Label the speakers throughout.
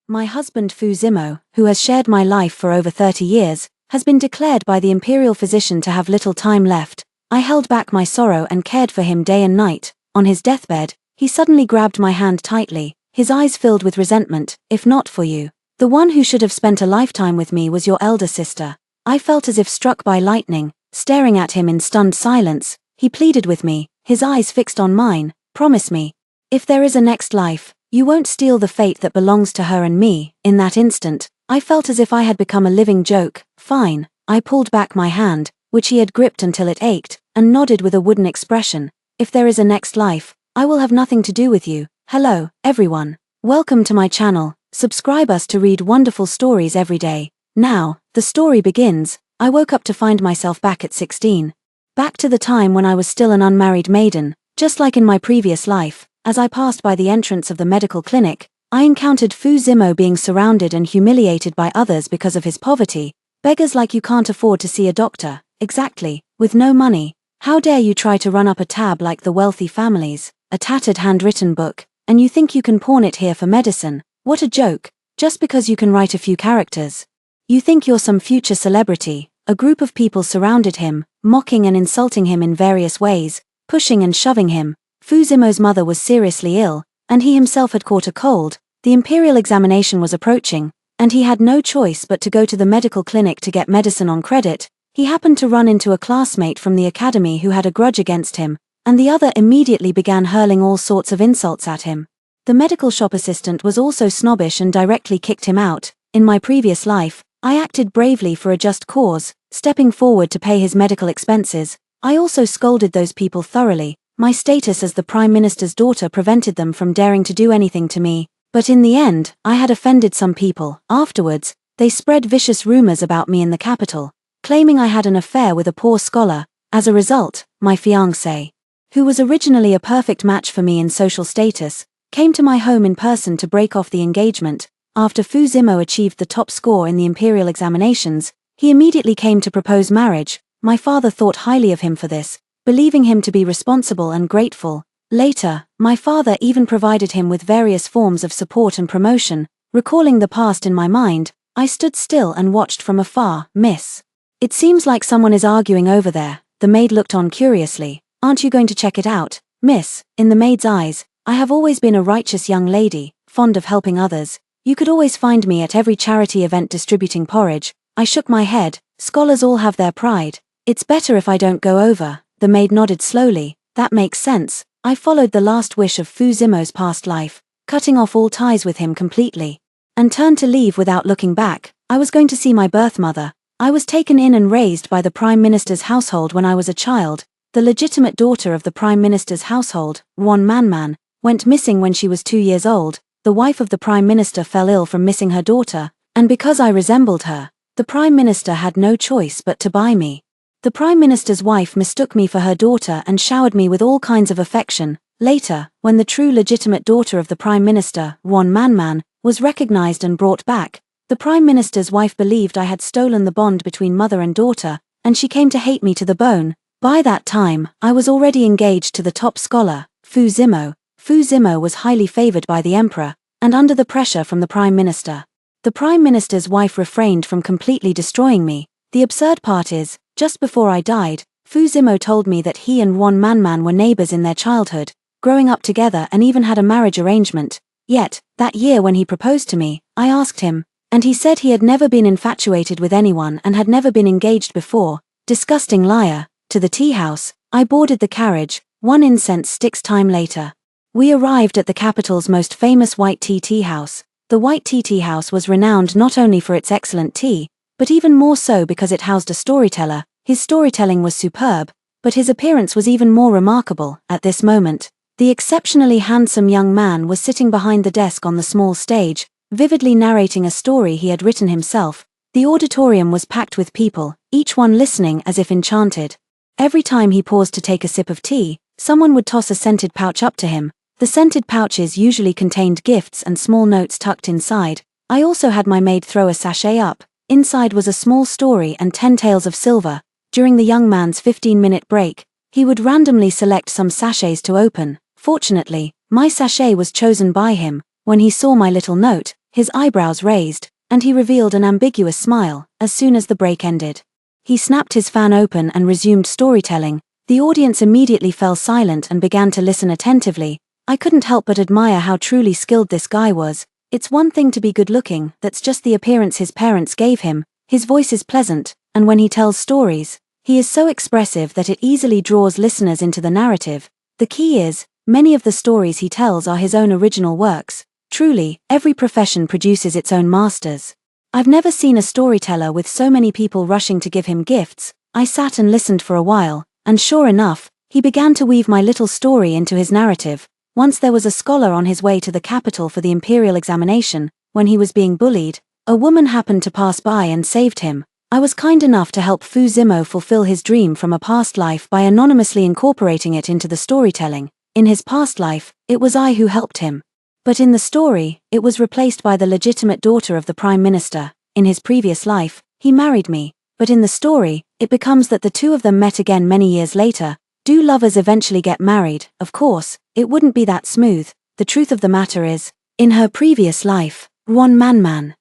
Speaker 1: My husband Fuzimo, who has shared my life for over 30 years, has been declared by the imperial physician to have little time left. I held back my sorrow and cared for him day and night. On his deathbed, he suddenly grabbed my hand tightly, his eyes filled with resentment. If not for you, the one who should have spent a lifetime with me was your elder sister. I felt as if struck by lightning, staring at him in stunned silence. He pleaded with me, his eyes fixed on mine. Promise me, if there is a next life, you won't steal the fate that belongs to her and me. In that instant, I felt as if I had become a living joke. Fine. I pulled back my hand, which he had gripped until it ached, and nodded with a wooden expression. If there is a next life, I will have nothing to do with you. Hello, everyone. Welcome to my channel. Subscribe us to read wonderful stories every day. Now, the story begins. I woke up to find myself back at 16. Back to the time when I was still an unmarried maiden, just like in my previous life. As I passed by the entrance of the medical clinic, I encountered Fuzimo being surrounded and humiliated by others because of his poverty. Beggars like you can't afford to see a doctor. Exactly. With no money. How dare you try to run up a tab like the wealthy families? A tattered handwritten book, and you think you can pawn it here for medicine? What a joke. Just because you can write a few characters. You think you're some future celebrity. A group of people surrounded him, mocking and insulting him in various ways, pushing and shoving him. Fuzimo's mother was seriously ill, and he himself had caught a cold. The imperial examination was approaching, and he had no choice but to go to the medical clinic to get medicine on credit. He happened to run into a classmate from the academy who had a grudge against him, and the other immediately began hurling all sorts of insults at him. The medical shop assistant was also snobbish and directly kicked him out. In my previous life, I acted bravely for a just cause, stepping forward to pay his medical expenses. I also scolded those people thoroughly. My status as the Prime Minister's daughter prevented them from daring to do anything to me, but in the end, I had offended some people. Afterwards, they spread vicious rumors about me in the capital, claiming I had an affair with a poor scholar. As a result, my fiancé, who was originally a perfect match for me in social status, came to my home in person to break off the engagement. After Fuzimo achieved the top score in the imperial examinations, he immediately came to propose marriage. My father thought highly of him for this, believing him to be responsible and grateful. Later, my father even provided him with various forms of support and promotion. Recalling the past in my mind, I stood still and watched from afar. Miss, it seems like someone is arguing over there. The maid looked on curiously. Aren't you going to check it out? Miss, in the maid's eyes, I have always been a righteous young lady, fond of helping others. You could always find me at every charity event distributing porridge. I shook my head. Scholars all have their pride. It's better if I don't go over. The maid nodded slowly. That makes sense. I followed the last wish of Fuzimo's past life, cutting off all ties with him completely, and turned to leave without looking back. I was going to see my birth mother. I was taken in and raised by the Prime Minister's household when I was a child. The legitimate daughter of the Prime Minister's household, Reborn, went missing when she was 2 years old. The wife of the Prime Minister fell ill from missing her daughter, and because I resembled her, the Prime Minister had no choice but to buy me. The Prime Minister's wife mistook me for her daughter and showered me with all kinds of affection. Later, when the true legitimate daughter of the Prime Minister, Reborn, was recognized and brought back, the Prime Minister's wife believed I had stolen the bond between mother and daughter, and she came to hate me to the bone. By that time, I was already engaged to the top scholar, Fuzimo. Fuzimo was highly favored by the emperor, and under the pressure from the Prime Minister. The Prime Minister's wife refrained from completely destroying me. The absurd part is, just before I died, Fuzimo told me that he and Reborn were neighbors in their childhood, growing up together and even had a marriage arrangement. Yet, that year when he proposed to me, I asked him, and he said he had never been infatuated with anyone and had never been engaged before. Disgusting liar. To the tea house, I boarded the carriage. 1 incense sticks time later. We arrived at the capital's most famous white tea house. The white tea house was renowned not only for its excellent tea, but even more so because it housed a storyteller. His storytelling was superb, but his appearance was even more remarkable. At this moment, the exceptionally handsome young man was sitting behind the desk on the small stage, vividly narrating a story he had written himself. The auditorium was packed with people, each one listening as if enchanted. Every time he paused to take a sip of tea, someone would toss a scented pouch up to him. The scented pouches usually contained gifts and small notes tucked inside. I also had my maid throw a sachet up. Inside was a small story and 10 taels of silver. During the young man's 15-minute break, he would randomly select some sachets to open. Fortunately, my sachet was chosen by him. When he saw my little note, his eyebrows raised, and he revealed an ambiguous smile as soon as the break ended. He snapped his fan open and resumed storytelling. The audience immediately fell silent and began to listen attentively. I couldn't help but admire how truly skilled this guy was. It's one thing to be good-looking, that's just the appearance his parents gave him. His voice is pleasant, and when he tells stories, he is so expressive that it easily draws listeners into the narrative. The key is, many of the stories he tells are his own original works. Truly, every profession produces its own masters. I've never seen a storyteller with so many people rushing to give him gifts. I sat and listened for a while, and sure enough, he began to weave my little story into his narrative. Once there was a scholar on his way to the capital for the imperial examination. When he was being bullied, a woman happened to pass by and saved him. I was kind enough to help Fu Zimo fulfill his dream from a past life by anonymously incorporating it into the storytelling. In his past life, it was I who helped him. But in the story, it was replaced by the legitimate daughter of the Prime Minister. In his previous life, he married me. But in the story, it becomes that the two of them met again many years later. Do lovers eventually get married? Of course, it wouldn't be that smooth. The truth of the matter is, in her previous life, Ron Man,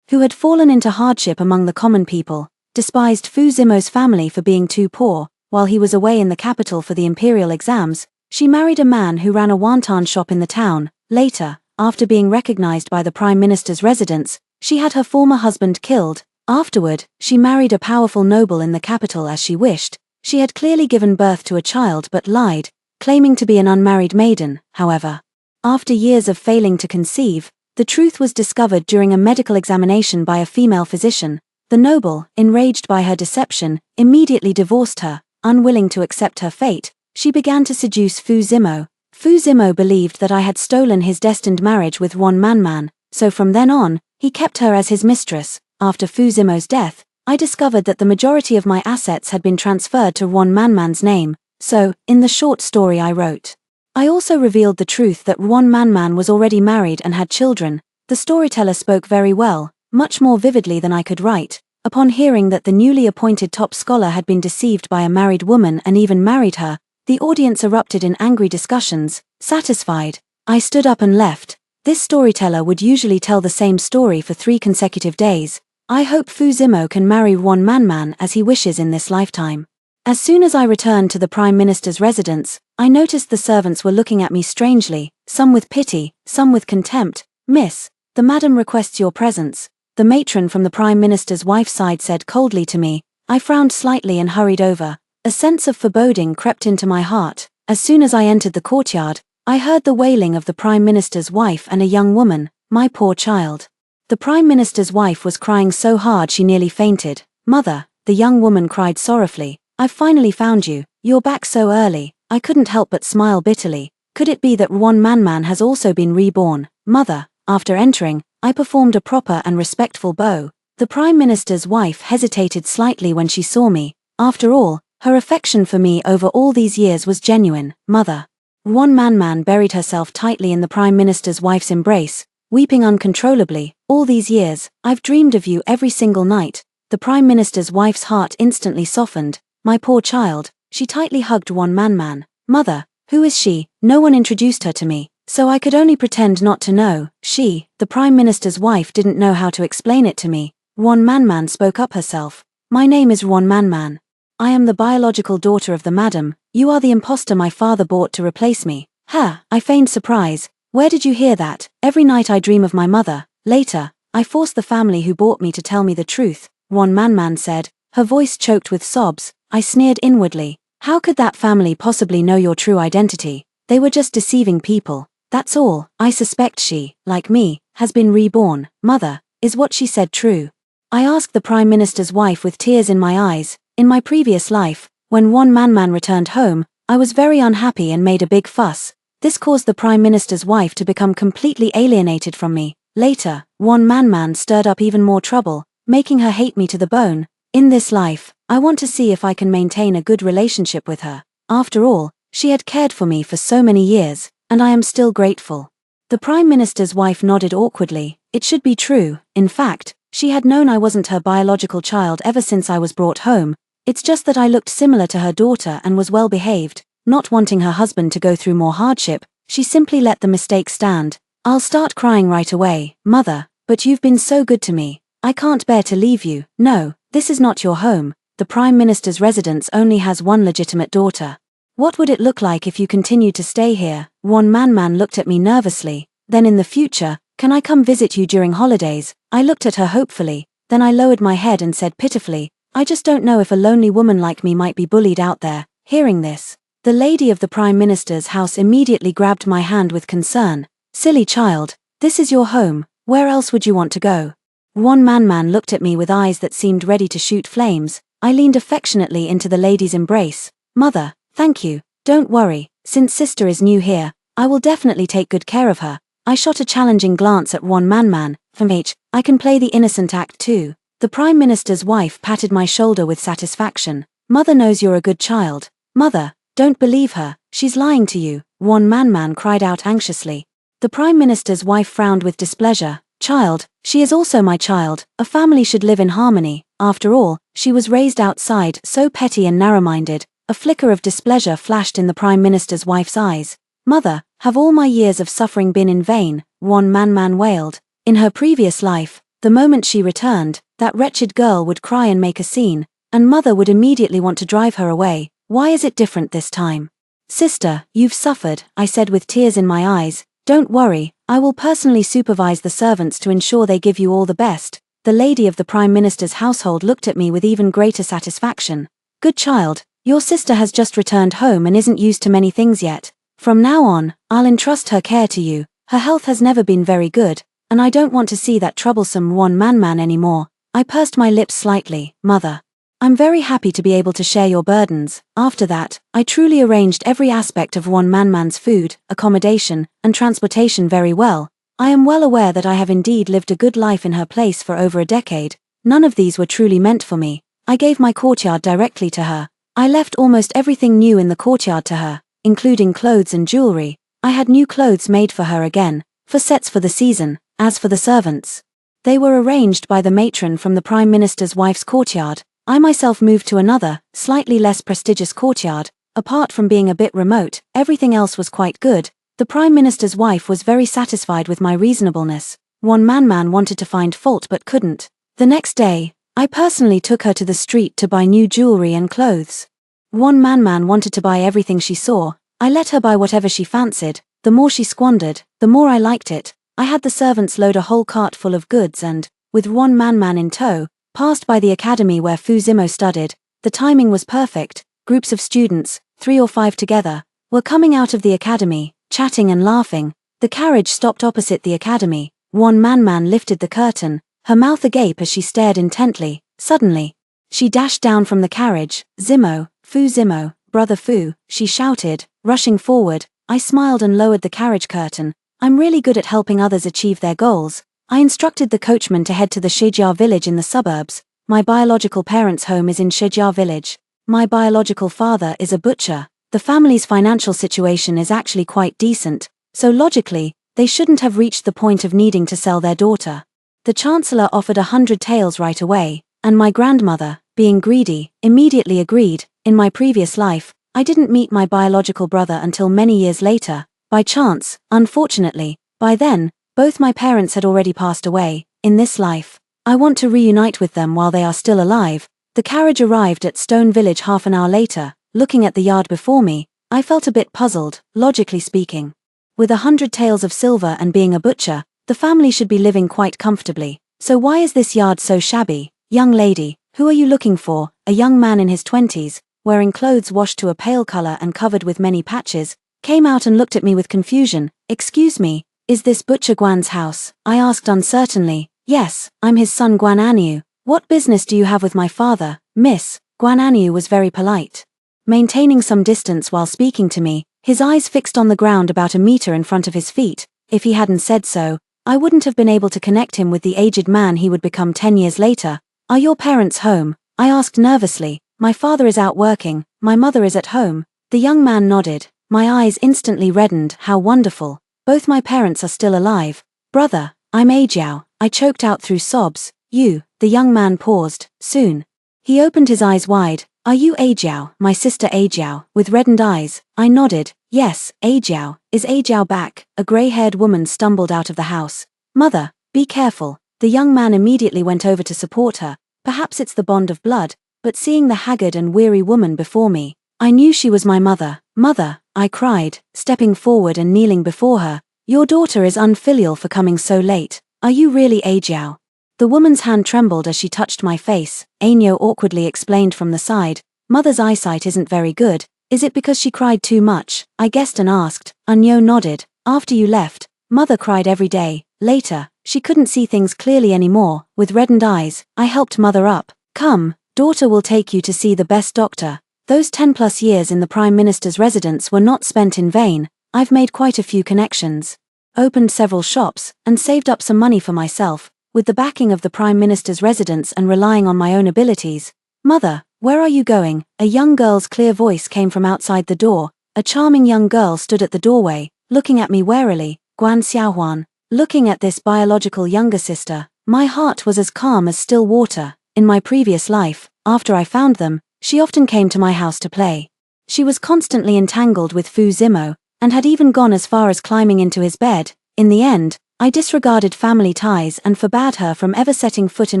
Speaker 1: who had fallen into hardship among the common people, despised Fu Zimo's family for being too poor. While he was away in the capital for the imperial exams, she married a man who ran a wonton shop in the town. Later, after being recognized by the Prime Minister's residence, she had her former husband killed. Afterward, she married a powerful noble in the capital as she wished. She had clearly given birth to a child but lied, claiming to be an unmarried maiden. However, after years of failing to conceive, the truth was discovered during a medical examination by a female physician. The noble, enraged by her deception, immediately divorced her. Unwilling to accept her fate, she began to seduce Fu Zimo. Fu Zimo believed that I had stolen his destined marriage with Ron Man, so from then on, he kept her as his mistress. After Fu Zimo's death, I discovered that the majority of my assets had been transferred to Ron Man's name. So, in the short story I wrote, I also revealed the truth that Ron Man was already married and had children. The storyteller spoke very well, much more vividly than I could write. Upon hearing that the newly appointed top scholar had been deceived by a married woman and even married her, the audience erupted in angry discussions. Satisfied, I stood up and left. This storyteller would usually tell the same story for 3 consecutive days. I hope Fu Zimo can marry Ron Man as he wishes in this lifetime. As soon as I returned to the Prime Minister's residence, I noticed the servants were looking at me strangely, some with pity, some with contempt. "Miss, the madam requests your presence," the matron from the Prime Minister's wife's side said coldly to me. I frowned slightly and hurried over. A sense of foreboding crept into my heart. As soon as I entered the courtyard, I heard the wailing of the Prime Minister's wife and a young woman. My poor child. The Prime Minister's wife was crying so hard she nearly fainted. "Mother," the young woman cried sorrowfully, "I've finally found you. You're back so early." I couldn't help but smile bitterly. Could it be that Ron Man has also been reborn? "Mother." After entering, I performed a proper and respectful bow. The Prime Minister's wife hesitated slightly when she saw me. After all, her affection for me over all these years was genuine. "Mother." Ron Man buried herself tightly in the Prime Minister's wife's embrace, weeping uncontrollably. "All these years, I've dreamed of you every single night." The Prime Minister's wife's heart instantly softened. My poor child. She tightly hugged Ron Man. "Mother, who is she?" No one introduced her to me, so I could only pretend not to know. The Prime Minister's wife didn't know how to explain it to me. Ron Man spoke up herself. "My name is Ron Man. I am the biological daughter of the madam. You are the imposter my father bought to replace me." "Ha!" I feigned surprise. "Where did you hear that?" "Every night I dream of my mother." Later, I forced the family who bought me to tell me the truth, Ron Man said, her voice choked with sobs. I sneered inwardly. How could that family possibly know your true identity? They were just deceiving people. That's all. I suspect she, like me, has been reborn. "Mother, is what she said true?" I asked the Prime Minister's wife with tears in my eyes. In my previous life, when Ron Man returned home, I was very unhappy and made a big fuss. This caused the Prime Minister's wife to become completely alienated from me. Later, Ron Man stirred up even more trouble, making her hate me to the bone. In this life, I want to see if I can maintain a good relationship with her. After all, she had cared for me for so many years, and I am still grateful. The Prime Minister's wife nodded awkwardly. It should be true. In fact, she had known I wasn't her biological child ever since I was brought home. It's just that I looked similar to her daughter and was well behaved. Not wanting her husband to go through more hardship, she simply let the mistake stand. "I'll start crying right away, Mother, But you've been so good to me. I can't bear to leave you. No, this is not your home. The Prime Minister's residence only has one legitimate daughter. What would it look like if you continued to stay here? One man looked at me nervously. Then in the future, can I come visit you during holidays? I looked at her hopefully. Then I lowered my head and said pitifully, I just don't know if a lonely woman like me might be bullied out there. Hearing this, the lady of the Prime Minister's house immediately grabbed my hand with concern. Silly child, this is your home. Where else would you want to go? One man looked at me with eyes that seemed ready to shoot flames. I leaned affectionately into the lady's embrace. Mother, thank you. Don't worry, since sister is new here, I will definitely take good care of her. I shot a challenging glance at one man. From I can play the innocent act too. The Prime Minister's wife patted my shoulder with satisfaction. Mother knows you're a good child. Mother, don't believe her, she's lying to you. One man cried out anxiously. The Prime Minister's wife frowned with displeasure. Child, she is also my child. A family should live in harmony. After all, she was raised outside, so petty and narrow-minded. A flicker of displeasure flashed in the Prime Minister's wife's eyes. Mother, have all my years of suffering been in vain? One man wailed. In her previous life, the moment she returned, that wretched girl would cry and make a scene, and mother would immediately want to drive her away. Why is it different this time? Sister, you've suffered, I said with tears in my eyes. Don't worry, I will personally supervise the servants to ensure they give you all the best. The lady of the Prime Minister's household looked at me with even greater satisfaction. Good child, your sister has just returned home and isn't used to many things yet. From now on, I'll entrust her care to you. Her health has never been very good, and I don't want to see that troublesome one man anymore. I pursed my lips slightly. Mother, I'm very happy to be able to share your burdens. After that, I truly arranged every aspect of one man's food, accommodation, and transportation very well. I am well aware that I have indeed lived a good life in her place for over a decade. None of these were truly meant for me. I gave my courtyard directly to her. I left almost everything new in the courtyard to her, including clothes and jewelry. I had new clothes made for her again, for sets for the season. As for the servants, they were arranged by the matron from the Prime Minister's wife's courtyard. I myself moved to another, slightly less prestigious courtyard. Apart from being a bit remote, everything else was quite good. The Prime Minister's wife was very satisfied with my reasonableness. One man wanted to find fault but couldn't. The next day, I personally took her to the street to buy new jewelry and clothes. One man wanted to buy everything she saw. I let her buy whatever she fancied. The more she squandered, the more I liked it. I had the servants load a whole cart full of goods and, with one man in tow, passed by the academy where Fu Zimo studied. The timing was perfect. Groups of students, 3 or 5 together, were coming out of the academy, chatting and laughing. The carriage stopped opposite the academy. One man lifted the curtain, her mouth agape as she stared intently. Suddenly, she dashed down from the carriage. Zimo, Fu Zimo, brother Fu, she shouted, rushing forward. I smiled and lowered the carriage curtain. I'm really good at helping others achieve their goals. I instructed the coachman to head to the Shijia village in the suburbs. My biological parents' home is in Shijia village. My biological father is a butcher. The family's financial situation is actually quite decent, so logically, they shouldn't have reached the point of needing to sell their daughter. The Chancellor offered 100 taels right away, and my grandmother, being greedy, immediately agreed. In my previous life, I didn't meet my biological brother until many years later. By chance, unfortunately, by then, both my parents had already passed away. In this life, I want to reunite with them while they are still alive. The carriage arrived at Stone Village half an hour later. Looking at the yard before me, I felt a bit puzzled, logically speaking. With 100 taels of silver and being a butcher, the family should be living quite comfortably. So why is this yard so shabby? Young lady, who are you looking for? A young man in his 20s, wearing clothes washed to a pale color and covered with many patches, came out and looked at me with confusion. Excuse me, is this Butcher Guan's house? I asked uncertainly. Yes, I'm his son Guan Aniu. What business do you have with my father, miss? Guan Aniu was very polite, maintaining some distance while speaking to me, his eyes fixed on the ground about a meter in front of his feet. If he hadn't said so, I wouldn't have been able to connect him with the aged man he would become 10 years later. Are your parents home? I asked nervously. My father is out working, my mother is at home. The young man nodded. My eyes instantly reddened. How wonderful. Both my parents are still alive. Brother, I'm Ajiao, I choked out through sobs. You, the young man paused. Soon. He opened his eyes wide. Are you Ajiao, my sister Ajiao, with reddened eyes? I nodded. Yes, Ajiao. Is Ajiao back? A grey-haired woman stumbled out of the house. Mother, Be careful. The young man immediately went over to support her. Perhaps it's the bond of blood, but seeing the haggard and weary woman before me, I knew she was my mother. Mother, I cried, stepping forward and kneeling before her. Your daughter is unfilial for coming so late. Are you really Ajiao? The woman's hand trembled as she touched my face. Ainyo awkwardly explained from the side. Mother's eyesight isn't very good. Is it because she cried too much? I guessed and asked. Anyo nodded. After you left, Mother cried every day. Later, she couldn't see things clearly anymore. With reddened eyes, I helped Mother up. Come, daughter will take you to see the best doctor. Those 10+ years in the Prime Minister's residence were not spent in vain. I've made quite a few connections, opened several shops, and saved up some money for myself, with the backing of the Prime Minister's residence and relying on my own abilities. Mother, where are you going? A young girl's clear voice came from outside the door. A charming young girl stood at the doorway, looking at me warily. Guan Xiaohuan. Looking at this biological younger sister, my heart was as calm as still water. In my previous life, after I found them, she often came to my house to play. She was constantly entangled with Fu Zimo, and had even gone as far as climbing into his bed. In the end, I disregarded family ties and forbade her from ever setting foot in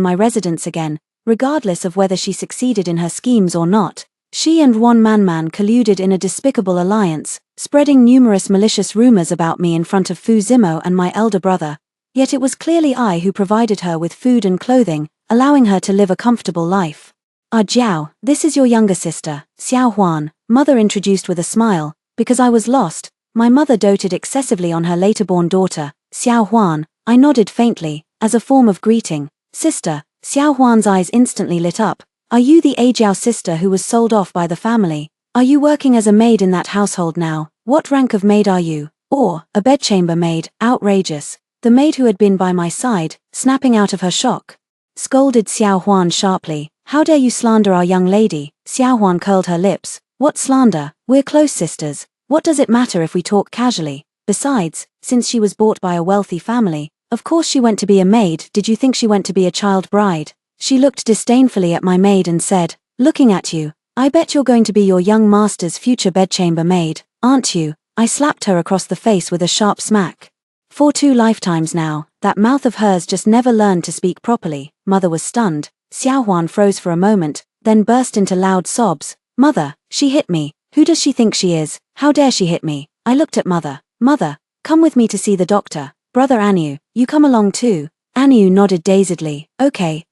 Speaker 1: my residence again, regardless of whether she succeeded in her schemes or not. She and Wan Manman colluded in a despicable alliance, spreading numerous malicious rumors about me in front of Fu Zimo and my elder brother. Yet it was clearly I who provided her with food and clothing, allowing her to live a comfortable life. Ah Jiao, this is your younger sister, Xiao Huan, Mother introduced with a smile. Because I was lost, my mother doted excessively on her later-born daughter, Xiao Huan. I nodded faintly, as a form of greeting. Sister. Xiao Huan's eyes instantly lit up. Are you the Ajiao sister who was sold off by the family? Are you working as a maid in that household now? What rank of maid are you? Or, a bedchamber maid? Outrageous. The maid who had been by my side, snapping out of her shock, scolded Xiao Huan sharply. How dare you slander our young lady? Xiao Huan curled her lips. What slander? We're close sisters. What does it matter if we talk casually? Besides, since she was bought by a wealthy family, of course she went to be a maid. Did you think she went to be a child bride? She looked disdainfully at my maid and said, looking at you, I bet you're going to be your young master's future bedchamber maid, aren't you? I slapped her across the face with a sharp smack. For 2 lifetimes now, that mouth of hers just never learned to speak properly. Mother was stunned. Xiao Huan froze for a moment, then burst into loud sobs. Mother, she hit me. Who does she think she is? How dare she hit me? I looked at Mother. Mother, come with me to see the doctor. Brother Anu, you come along too. Anu nodded dazedly. Okay,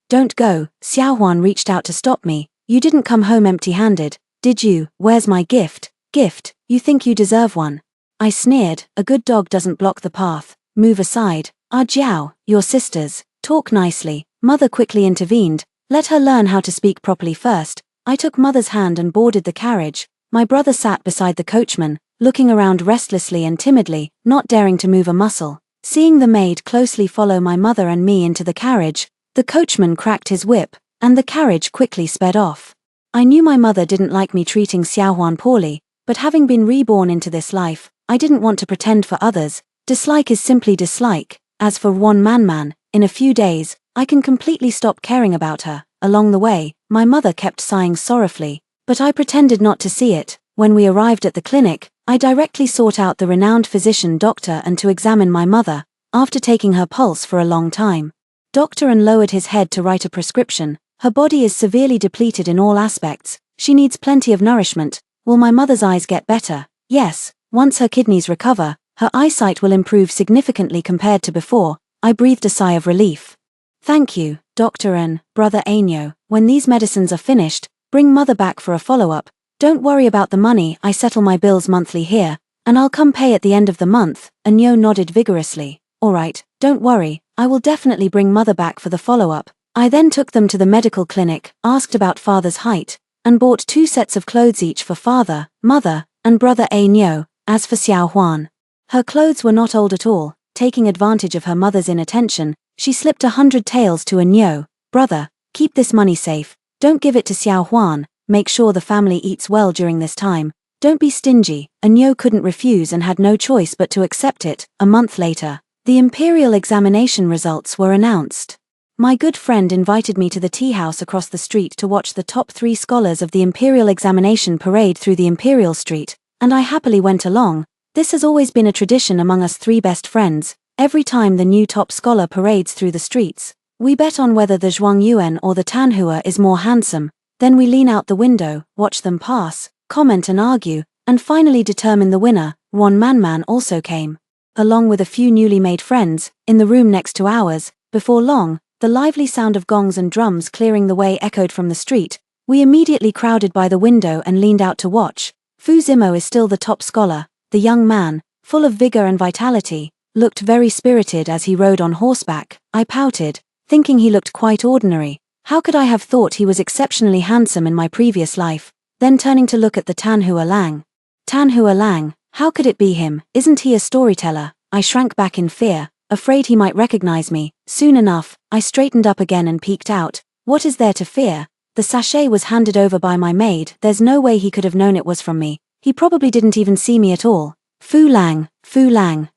Speaker 1: don't go. Xiao Huan reached out to stop me. You didn't come home empty-handed, did you? Where's my gift? Gift? You think you deserve one? I sneered. A good dog doesn't block the path. Move aside. Ah Jiao, your sisters. Talk nicely. Mother quickly intervened. Let her learn how to speak properly first. I took Mother's hand and boarded the carriage. My brother sat beside the coachman, looking around restlessly and timidly, not daring to move a muscle. Seeing the maid closely follow my mother and me into the carriage, the coachman cracked his whip, and the carriage quickly sped off. I knew my mother didn't like me treating Xiaohuan poorly, but having been reborn into this life, I didn't want to pretend for others. Dislike is simply dislike. As for Wan Manman, in a few days, I can completely stop caring about her. Along the way, my mother kept sighing sorrowfully, but I pretended not to see it. When we arrived at the clinic, I directly sought out the renowned physician doctor and to examine my mother, after taking her pulse for a long time. Dr. An lowered his head to write a prescription. Her body is severely depleted in all aspects. She needs plenty of nourishment. Will my mother's eyes get better? Yes. Once her kidneys recover, her eyesight will improve significantly compared to before. I breathed a sigh of relief. Thank you, Dr. An, Brother Ainyo. When these medicines are finished, bring Mother back for a follow-up. Don't worry about the money. I settle my bills monthly here, and I'll come pay at the end of the month. Anyo nodded vigorously. Alright, don't worry, I will definitely bring Mother back for the follow-up. I then took them to the medical clinic, asked about Father's height, and bought 2 sets of clothes each for Father, Mother, and Brother Ainyo. As for Xiao Huan, her clothes were not old at all. Taking advantage of her mother's inattention, she slipped 100 taels to Anyo. Brother, keep this money safe. Don't give it to Xiao Huan. Make sure the family eats well during this time. Don't be stingy. Anyo couldn't refuse and had no choice but to accept it. A month later, the imperial examination results were announced. My good friend invited me to the tea house across the street to watch the top 3 scholars of the imperial examination parade through the imperial street, and I happily went along. This has always been a tradition among us 3 best friends. Every time the new top scholar parades through the streets, we bet on whether the Zhuangyuan or the Tanhua is more handsome. Then we lean out the window, watch them pass, comment and argue, and finally determine the winner. One man also came, along with a few newly made friends, in the room next to ours. Before long, the lively sound of gongs and drums clearing the way echoed from the street. We immediately crowded by the window and leaned out to watch. Fu Zimo is still the top scholar. The young man, full of vigor and vitality, looked very spirited as he rode on horseback. I pouted, thinking he looked quite ordinary. How could I have thought he was exceptionally handsome in my previous life? Then turning to look at the Tanhua Lang. Tanhua Lang, how could it be him? Isn't he a storyteller? I shrank back in fear, afraid he might recognize me. Soon enough, I straightened up again and peeked out. What is there to fear? The sachet was handed over by my maid. There's no way he could have known it was from me. He probably didn't even see me at all. Fu Lang,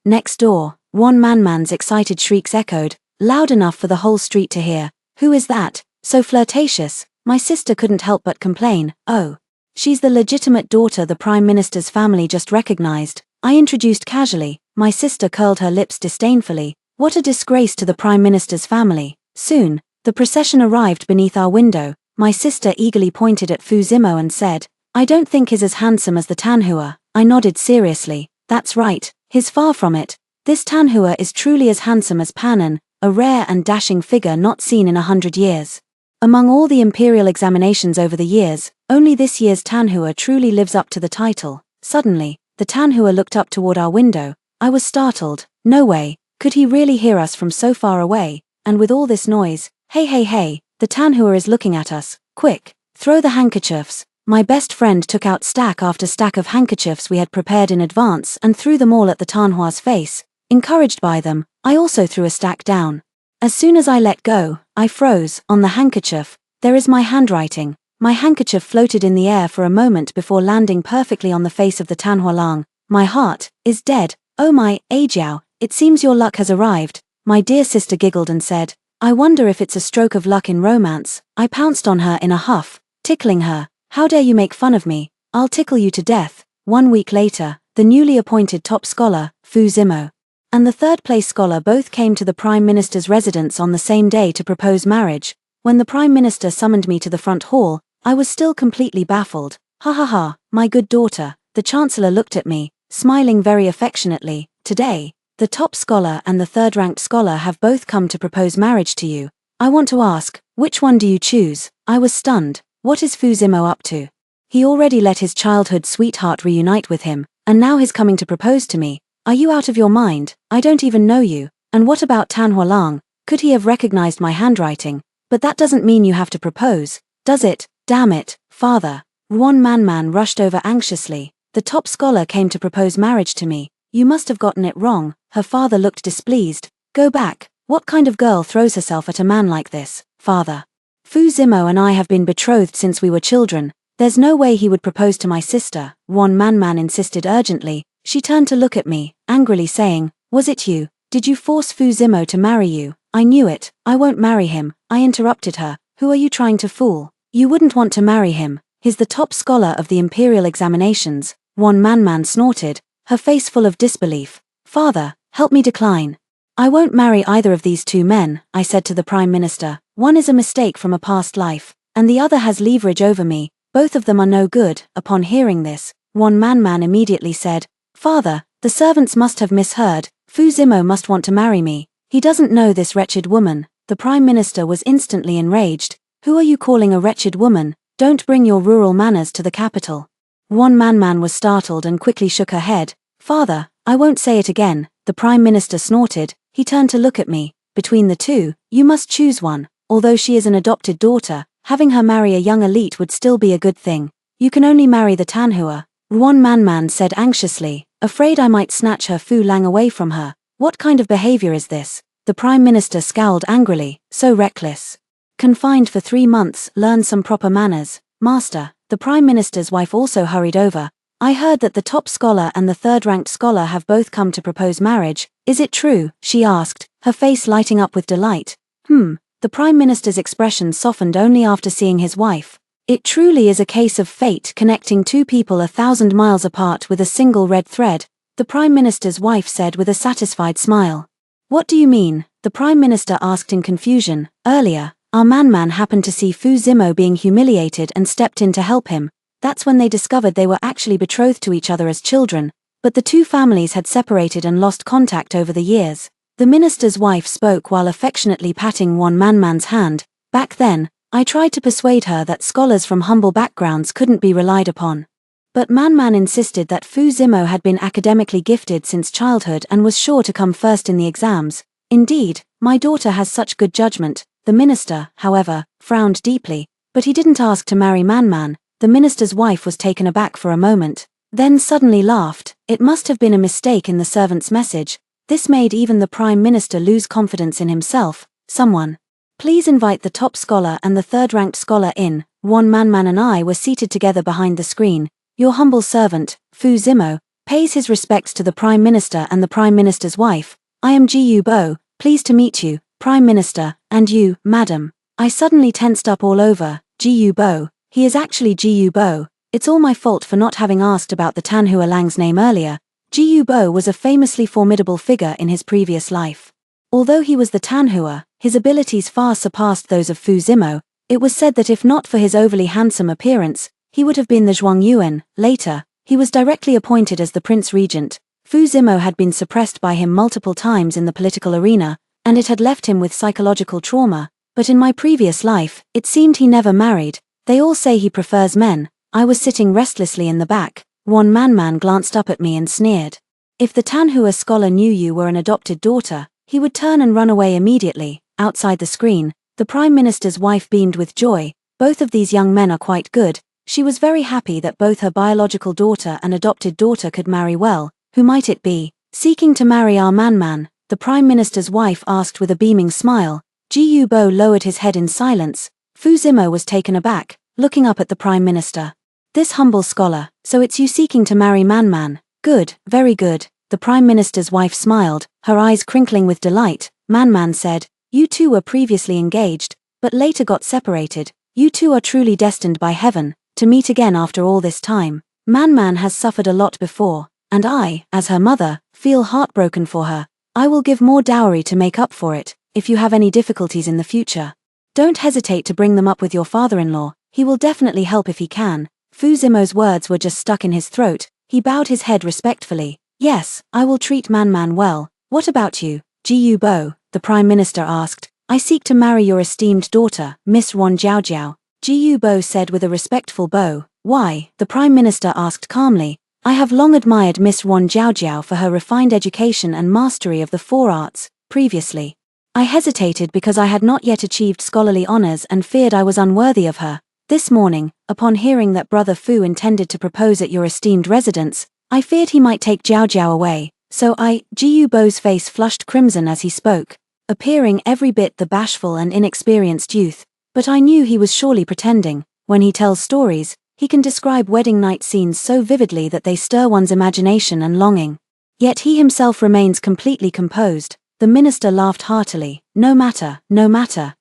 Speaker 1: next door. One man's excited shrieks echoed, loud enough for the whole street to hear. Who is that? So flirtatious. My sister couldn't help but complain. Oh, she's the legitimate daughter the Prime Minister's family just recognized. I introduced casually. My sister curled her lips disdainfully. What a disgrace to the Prime Minister's family. Soon, the procession arrived beneath our window. My sister eagerly pointed at Fu Zimo and said, I don't think he's as handsome as the Tanhua. I nodded seriously. That's right, he's far from it. This Tanhua is truly as handsome as Panan, a rare and dashing figure not seen in 100 years. Among all the imperial examinations over the years, only this year's Tanhua truly lives up to the title. Suddenly, the Tanhua looked up toward our window. I was startled. No way, could he really hear us from so far away? And with all this noise, hey, the Tanhua is looking at us. Quick, throw the handkerchiefs. My best friend took out stack after stack of handkerchiefs we had prepared in advance and threw them all at the Tanhua's face. Encouraged by them, I also threw a stack down. As soon as I let go, I froze. On the handkerchief, there is my handwriting. My handkerchief floated in the air for a moment before landing perfectly on the face of the Tanhua Lang. My heart is dead. Oh my, Ajiao, it seems your luck has arrived. My dear sister giggled and said, I wonder if it's a stroke of luck in romance. I pounced on her in a huff, tickling her. How dare you make fun of me? I'll tickle you to death. 1 week later, the newly appointed top scholar, Fu Zimo, and the third-place scholar both came to the Prime Minister's residence on the same day to propose marriage. When the Prime Minister summoned me to the front hall, I was still completely baffled. Ha, my good daughter, the Chancellor looked at me, smiling very affectionately. Today, the top scholar and the third-ranked scholar have both come to propose marriage to you. I want to ask, which one do you choose? I was stunned. What is Fu Zimo up to? He already let his childhood sweetheart reunite with him, and now he's coming to propose to me. Are you out of your mind? I don't even know you. And what about Tanhua Lang? Could he have recognized my handwriting? But that doesn't mean you have to propose, does it? Damn it, father. One man rushed over anxiously. The top scholar came to propose marriage to me. You must have gotten it wrong. Her father looked displeased. Go back. What kind of girl throws herself at a man like this, father? Fu Zimo and I have been betrothed since we were children. There's no way he would propose to my sister, one man insisted urgently. She turned to look at me, angrily saying, was it you? Did you force Fu Zimo to marry you? I knew it. I won't marry him. I interrupted her. Who are you trying to fool? You wouldn't want to marry him. He's the top scholar of the imperial examinations. One man snorted, her face full of disbelief. Father, help me decline. I won't marry either of these two men, I said to the Prime Minister. One is a mistake from a past life, and the other has leverage over me. Both of them are no good. Upon hearing this, one man immediately said, Father, the servants must have misheard. Fu Zimo must want to marry me. He doesn't know this wretched woman. The Prime Minister was instantly enraged. Who are you calling a wretched woman? Don't bring your rural manners to the capital. One man was startled and quickly shook her head. Father, I won't say it again. The Prime Minister snorted. He turned to look at me. Between the two, you must choose one. Although she is an adopted daughter, having her marry a young elite would still be a good thing. You can only marry the Tanhua. One man said anxiously, afraid I might snatch her Fu Lang away from her. What kind of behavior is this? The Prime Minister scowled angrily. So reckless. Confined for 3 months, learn some proper manners. Master, the Prime Minister's wife also hurried over. I heard that the top scholar and the third-ranked scholar have both come to propose marriage. Is it true? She asked, her face lighting up with delight. The Prime Minister's expression softened only after seeing his wife. It truly is a case of fate connecting two people 1,000 miles apart with a single red thread, the Prime Minister's wife said with a satisfied smile. What do you mean? The Prime Minister asked in confusion. Earlier, our man happened to see Fu Zimo being humiliated and stepped in to help him. That's when they discovered they were actually betrothed to each other as children, but the two families had separated and lost contact over the years. The minister's wife spoke while affectionately patting one man's hand. Back then, I tried to persuade her that scholars from humble backgrounds couldn't be relied upon. But man insisted that Fu Zimo had been academically gifted since childhood and was sure to come first in the exams. Indeed, my daughter has such good judgment. The minister, however, frowned deeply, but he didn't ask to marry man. The minister's wife was taken aback for a moment, then suddenly laughed. It must have been a mistake in the servant's message. This made even the Prime Minister lose confidence in himself. Someone, please invite the top scholar and the third-ranked scholar in. One man and I were seated together behind the screen. Your humble servant, Fu Zimo, pays his respects to the Prime Minister and the Prime Minister's wife. I am Ji Bo, pleased to meet you, Prime Minister, and you, Madam. I suddenly tensed up all over. Ji Bo. He is actually Ji Bo. It's all my fault for not having asked about the Tanhua Lang's name earlier. Ji Bo was a famously formidable figure in his previous life. Although he was the Tanhua, his abilities far surpassed those of Fu Zimo. It was said that if not for his overly handsome appearance, he would have been the Zhuangyuan. Later, he was directly appointed as the Prince Regent. Fu Zimo had been suppressed by him multiple times in the political arena, and it had left him with psychological trauma. But in my previous life, it seemed he never married. They all say he prefers men. I was sitting restlessly in the back. One man glanced up at me and sneered. If the Tanhua scholar knew you were an adopted daughter, he would turn and run away immediately. Outside the screen, the Prime Minister's wife beamed with joy. Both of these young men are quite good. She was very happy that both her biological daughter and adopted daughter could marry well. Who might it be? Seeking to marry our man, the Prime Minister's wife asked with a beaming smile. Ji Bo lowered his head in silence. Fu Zimo was taken aback, looking up at the Prime Minister. This humble scholar, so it's you seeking to marry man. Good, very good. The Prime Minister's wife smiled, her eyes crinkling with delight. Man said, you two were previously engaged, but later got separated. You two are truly destined by heaven to meet again after all this time. Man has suffered a lot before, and I, as her mother, feel heartbroken for her. I will give more dowry to make up for it. If you have any difficulties in the future, don't hesitate to bring them up with your father-in-law. He will definitely help if he can. Fu Zimo's words were just stuck in his throat. He bowed his head respectfully. Yes, I will treat man well. What about you, Ji Bo? The Prime Minister asked. I seek to marry your esteemed daughter, Miss Wan Jiao. Ji Bo said with a respectful bow. Why? The Prime Minister asked calmly. I have long admired Miss Wan Jiao for her refined education and mastery of the four arts. Previously, I hesitated because I had not yet achieved scholarly honors and feared I was unworthy of her. This morning, upon hearing that Brother Fu intended to propose at your esteemed residence, I feared he might take Jiao away, so Ji Bo's face flushed crimson as he spoke, appearing every bit the bashful and inexperienced youth. But I knew he was surely pretending. When he tells stories, he can describe wedding night scenes so vividly that they stir one's imagination and longing. Yet he himself remains completely composed. The minister laughed heartily. No matter,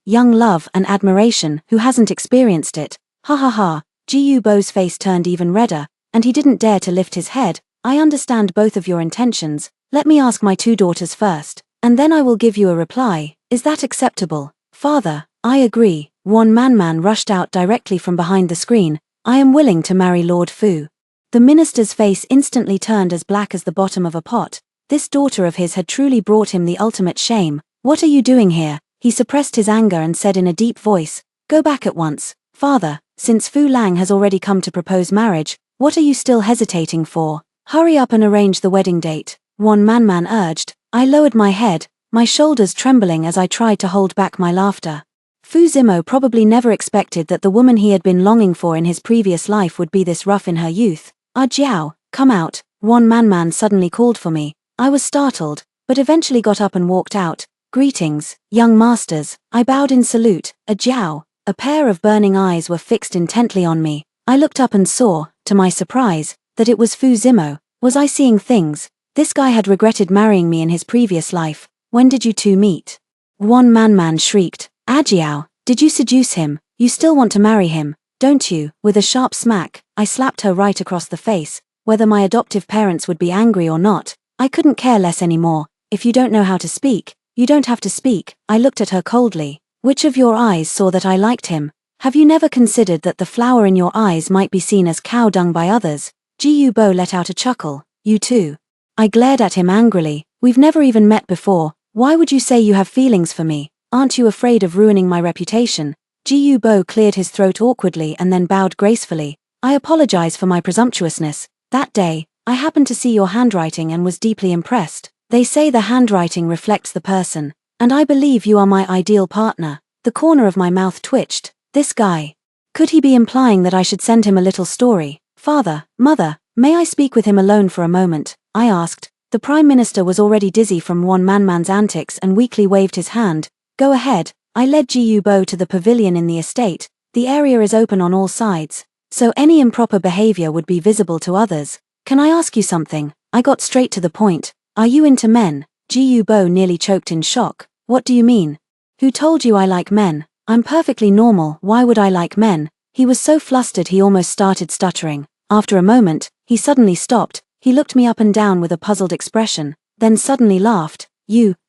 Speaker 1: young love and admiration, who hasn't experienced it? Ha ha ha. Ji Bo's face turned even redder, and he didn't dare to lift his head. I understand both of your intentions. Let me ask my two daughters first, and then I will give you a reply. Is that acceptable? Father, I agree. One man rushed out directly from behind the screen. I am willing to marry Lord Fu. The minister's face instantly turned as black as the bottom of a pot. This daughter of his had truly brought him the ultimate shame. What are you doing here? He suppressed his anger and said in a deep voice, go back at once. Father, since Fu Lang has already come to propose marriage, what are you still hesitating for? Hurry up and arrange the wedding date. One man urged. I lowered my head, my shoulders trembling as I tried to hold back my laughter. Fu Zimo probably never expected that the woman he had been longing for in his previous life would be this rough in her youth. Jiao, come out. One man suddenly called for me. I was startled, but eventually got up and walked out. Greetings, young masters. I bowed in salute. Jiao. A pair of burning eyes were fixed intently on me. I looked up and saw, to my surprise, that it was Fu Zimo. Was I seeing things? This guy had regretted marrying me in his previous life. When did you two meet? One man shrieked. Jiao, did you seduce him? You still want to marry him, don't you? With a sharp smack, I slapped her right across the face. Whether my adoptive parents would be angry or not, I couldn't care less anymore. if you don't know how to speak, you don't have to speak. I looked at her coldly. Which of your eyes saw that I liked him? Have you never considered that the flower in your eyes might be seen as cow dung by others? Ji Bo let out a chuckle. You too. I glared at him angrily. We've never even met before. Why would you say you have feelings for me? Aren't you afraid of ruining my reputation? Ji Bo cleared his throat awkwardly and then bowed gracefully. I apologize for my presumptuousness. That day, I happened to see your handwriting and was deeply impressed. They say the handwriting reflects the person, and I believe you are my ideal partner. The corner of my mouth twitched. This guy. Could he be implying that I should send him a little story? Father, mother, may I speak with him alone for a moment? I asked. The Prime Minister was already dizzy from one-man's antics and weakly waved his hand. Go ahead. I led Ji Bo to the pavilion in the estate. The area is open on all sides, so any improper behavior would be visible to others. Can I ask you something? I got straight to the point. Are you into men? Ji Bo nearly choked in shock. What do you mean? Who told you I like men? I'm perfectly normal, why would I like men? He was so flustered he almost started stuttering. After a moment, he suddenly stopped. He looked me up and down with a puzzled expression, then suddenly laughed.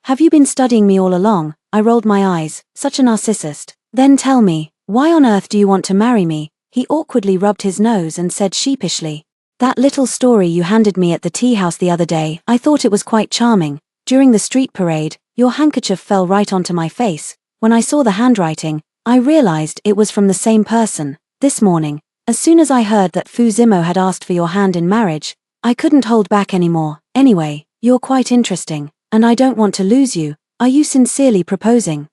Speaker 1: Have you been studying me all along? I rolled my eyes, such a narcissist. Then tell me, why on earth do you want to marry me? He awkwardly rubbed his nose and said sheepishly. That little story you handed me at the tea house the other day, I thought it was quite charming. During the street parade, your handkerchief fell right onto my face. When I saw the handwriting, I realized it was from the same person. This morning, as soon as I heard that Fu Zimo had asked for your hand in marriage, I couldn't hold back anymore. Anyway, you're quite interesting, and I don't want to lose you. Are you sincerely proposing?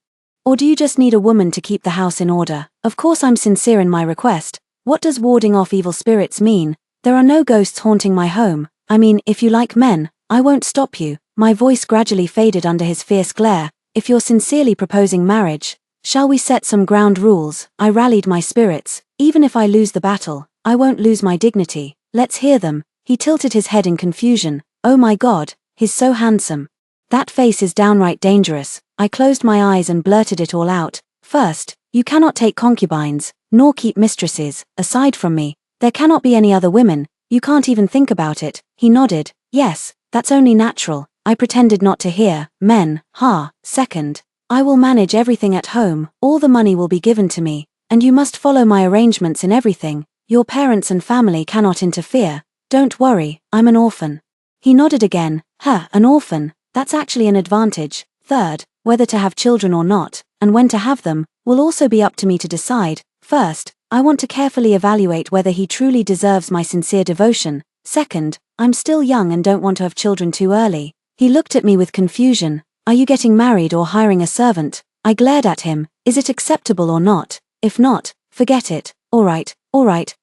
Speaker 1: Or do you just need a woman to keep the house in order? Of course I'm sincere in my request. What does warding off evil spirits mean? There are no ghosts haunting my home. I mean, if you like men, I won't stop you. My voice gradually faded under his fierce glare. If you're sincerely proposing marriage, shall we set some ground rules? I rallied my spirits. Even if I lose the battle, I won't lose my dignity. Let's hear them. He tilted his head in confusion. Oh my God, he's so handsome. That face is downright dangerous. I closed my eyes and blurted it all out. First, you cannot take concubines, nor keep mistresses. Aside from me, there cannot be any other women. You can't even think about it. He nodded. Yes, that's only natural. I pretended not to hear. Men, ha. Second, I will manage everything at home. All the money will be given to me, and you must follow my arrangements in everything. Your parents and family cannot interfere. Don't worry, I'm an orphan. He nodded again. An orphan. That's actually an advantage. Third, whether to have children or not, and when to have them, will also be up to me to decide. First, I want to carefully evaluate whether he truly deserves my sincere devotion. Second, I'm still young and don't want to have children too early. He looked at me with confusion. Are you getting married or hiring a servant? I glared at him. Is it acceptable or not? If not, forget it. All right,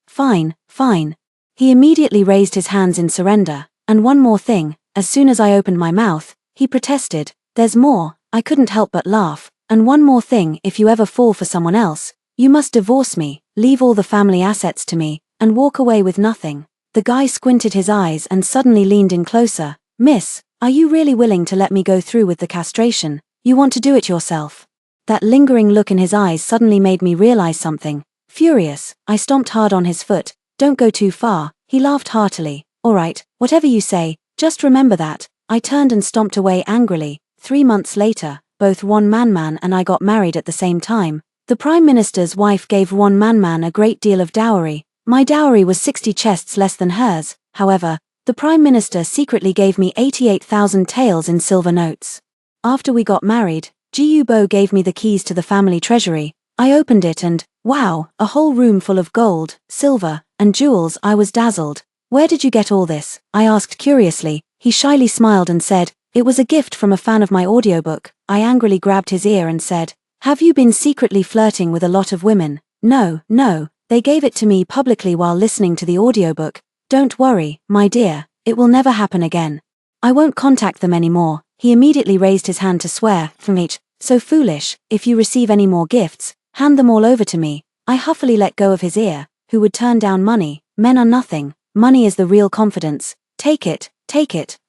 Speaker 1: fine. He immediately raised his hands in surrender. And one more thing, as soon as I opened my mouth, he protested. There's more. I couldn't help but laugh. And one more thing, if you ever fall for someone else, you must divorce me, leave all the family assets to me, and walk away with nothing. The guy squinted his eyes and suddenly leaned in closer. Miss, are you really willing to let me go through with the castration? You want to do it yourself? That lingering look in his eyes suddenly made me realize something. Furious, I stomped hard on his foot. Don't go too far. He laughed heartily. All right, whatever you say, just remember that. I turned and stomped away angrily. 3 months later, both one-man and I got married at the same time. The Prime Minister's wife gave one-man a great deal of dowry. My dowry was 60 chests less than hers. However, the Prime Minister secretly gave me 88,000 taels in silver notes. After we got married, Ji Bo gave me the keys to the family treasury. I opened it and, wow, a whole room full of gold, silver, and jewels. I was dazzled. Where did you get all this? I asked curiously. He shyly smiled and said, it was a gift from a fan of my audiobook. I angrily grabbed his ear and said, have you been secretly flirting with a lot of women? No, they gave it to me publicly while listening to the audiobook. Don't worry, my dear, it will never happen again. I won't contact them anymore. He immediately raised his hand to swear. So foolish. If you receive any more gifts, hand them all over to me. I huffily let go of his ear. Who would turn down money? Men are nothing. Money is the real confidence. Take it.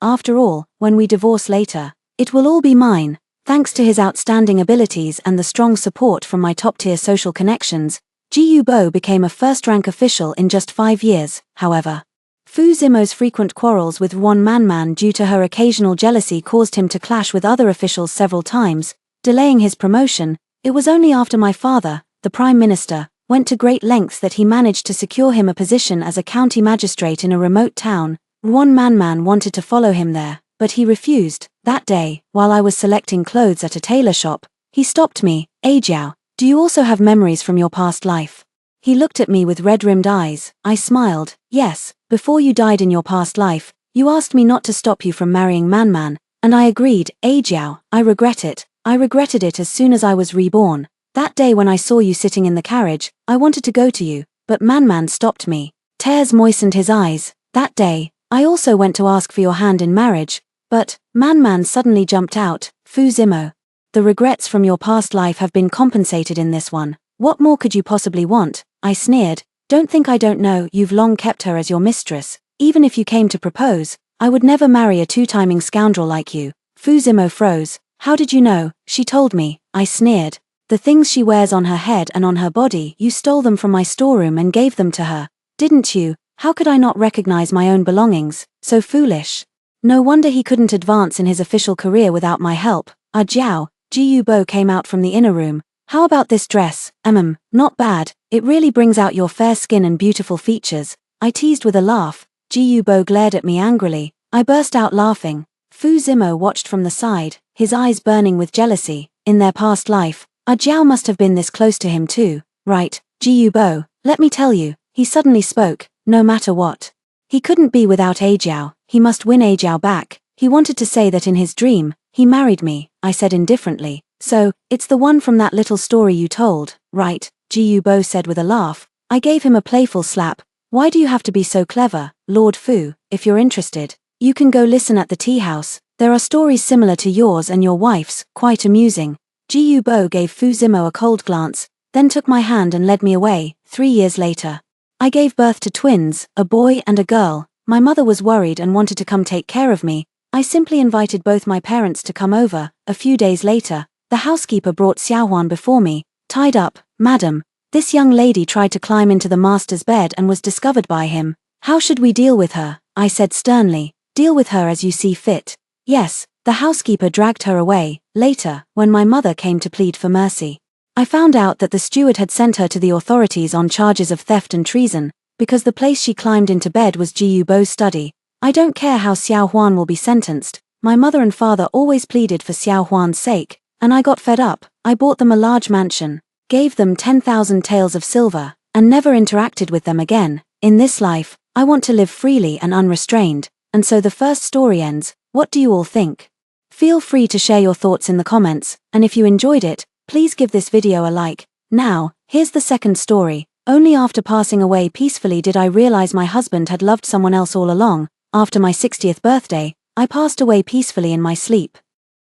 Speaker 1: After all, when we divorce later, it will all be mine. Thanks to his outstanding abilities and the strong support from my top-tier social connections, Ji Bo became a first-rank official in just 5 years. However, Fu Zimo's frequent quarrels with Yuan Manman due to her occasional jealousy caused him to clash with other officials several times, delaying his promotion. It was only after my father, the Prime Minister, went to great lengths that he managed to secure him a position as a county magistrate in a remote town. Yuan Manman wanted to follow him there, but he refused. That day, while I was selecting clothes at a tailor shop, he stopped me. Jiao, do you also have memories from your past life? He looked at me with red-rimmed eyes. I smiled. Yes, before you died in your past life, you asked me not to stop you from marrying Manman, and I agreed. Jiao, I regret it. I regretted it as soon as I was reborn. That day when I saw you sitting in the carriage, I wanted to go to you, but Manman stopped me. Tears moistened his eyes. That day, I also went to ask for your hand in marriage, but Manman suddenly jumped out. Fu Zimo, the regrets from your past life have been compensated in this one. What more could you possibly want? I sneered. Don't think I don't know. You've long kept her as your mistress. Even if you came to propose, I would never marry a two-timing scoundrel like you. Fu Zimo froze. How did you know? She told me. I sneered. The things she wears on her head and on her body, you stole them from my storeroom and gave them to her. Didn't you? How could I not recognize my own belongings? So foolish. No wonder he couldn't advance in his official career without my help. Jiao, Ji Yubo came out from the inner room. How about this dress? Not bad. It really brings out your fair skin and beautiful features. I teased with a laugh. Ji Yubo glared at me angrily. I burst out laughing. Fu Zimo watched from the side, his eyes burning with jealousy. In their past life, Jiao must have been this close to him too, right? Ji Yubo, let me tell you, he suddenly spoke, no matter what. He couldn't be without Jiao, he must win Jiao back. He wanted to say that in his dream, he married me, I said indifferently. So, it's the one from that little story you told, right? Ji Yubo said with a laugh. I gave him a playful slap. Why do you have to be so clever, Lord Fu? If you're interested, you can go listen at the tea house. There are stories similar to yours and your wife's, quite amusing. Ji Yubo gave Fu Zimo a cold glance, then took my hand and led me away. 3 years later, I gave birth to twins, a boy and a girl. My mother was worried and wanted to come take care of me. I simply invited both my parents to come over. A few days later, the housekeeper brought Xiaohuan before me, tied up. Madam, this young lady tried to climb into the master's bed and was discovered by him. How should we deal with her? I said sternly. Deal with her as you see fit. Yes, the housekeeper dragged her away. Later, when my mother came to plead for mercy, I found out that the steward had sent her to the authorities on charges of theft and treason, because the place she climbed into bed was Ji Yubo's study. I don't care how Xiaohuan will be sentenced. My mother and father always pleaded for Xiaohuan's sake, and I got fed up. I bought them a large mansion, gave them 10,000 taels of silver, and never interacted with them again. In this life, I want to live freely and unrestrained, and so the first story ends. What do you all think? Feel free to share your thoughts in the comments, and if you enjoyed it, please give this video a like. Now, here's the second story. Only after passing away peacefully did I realize my husband had loved someone else all along. After my 60th birthday, I passed away peacefully in my sleep.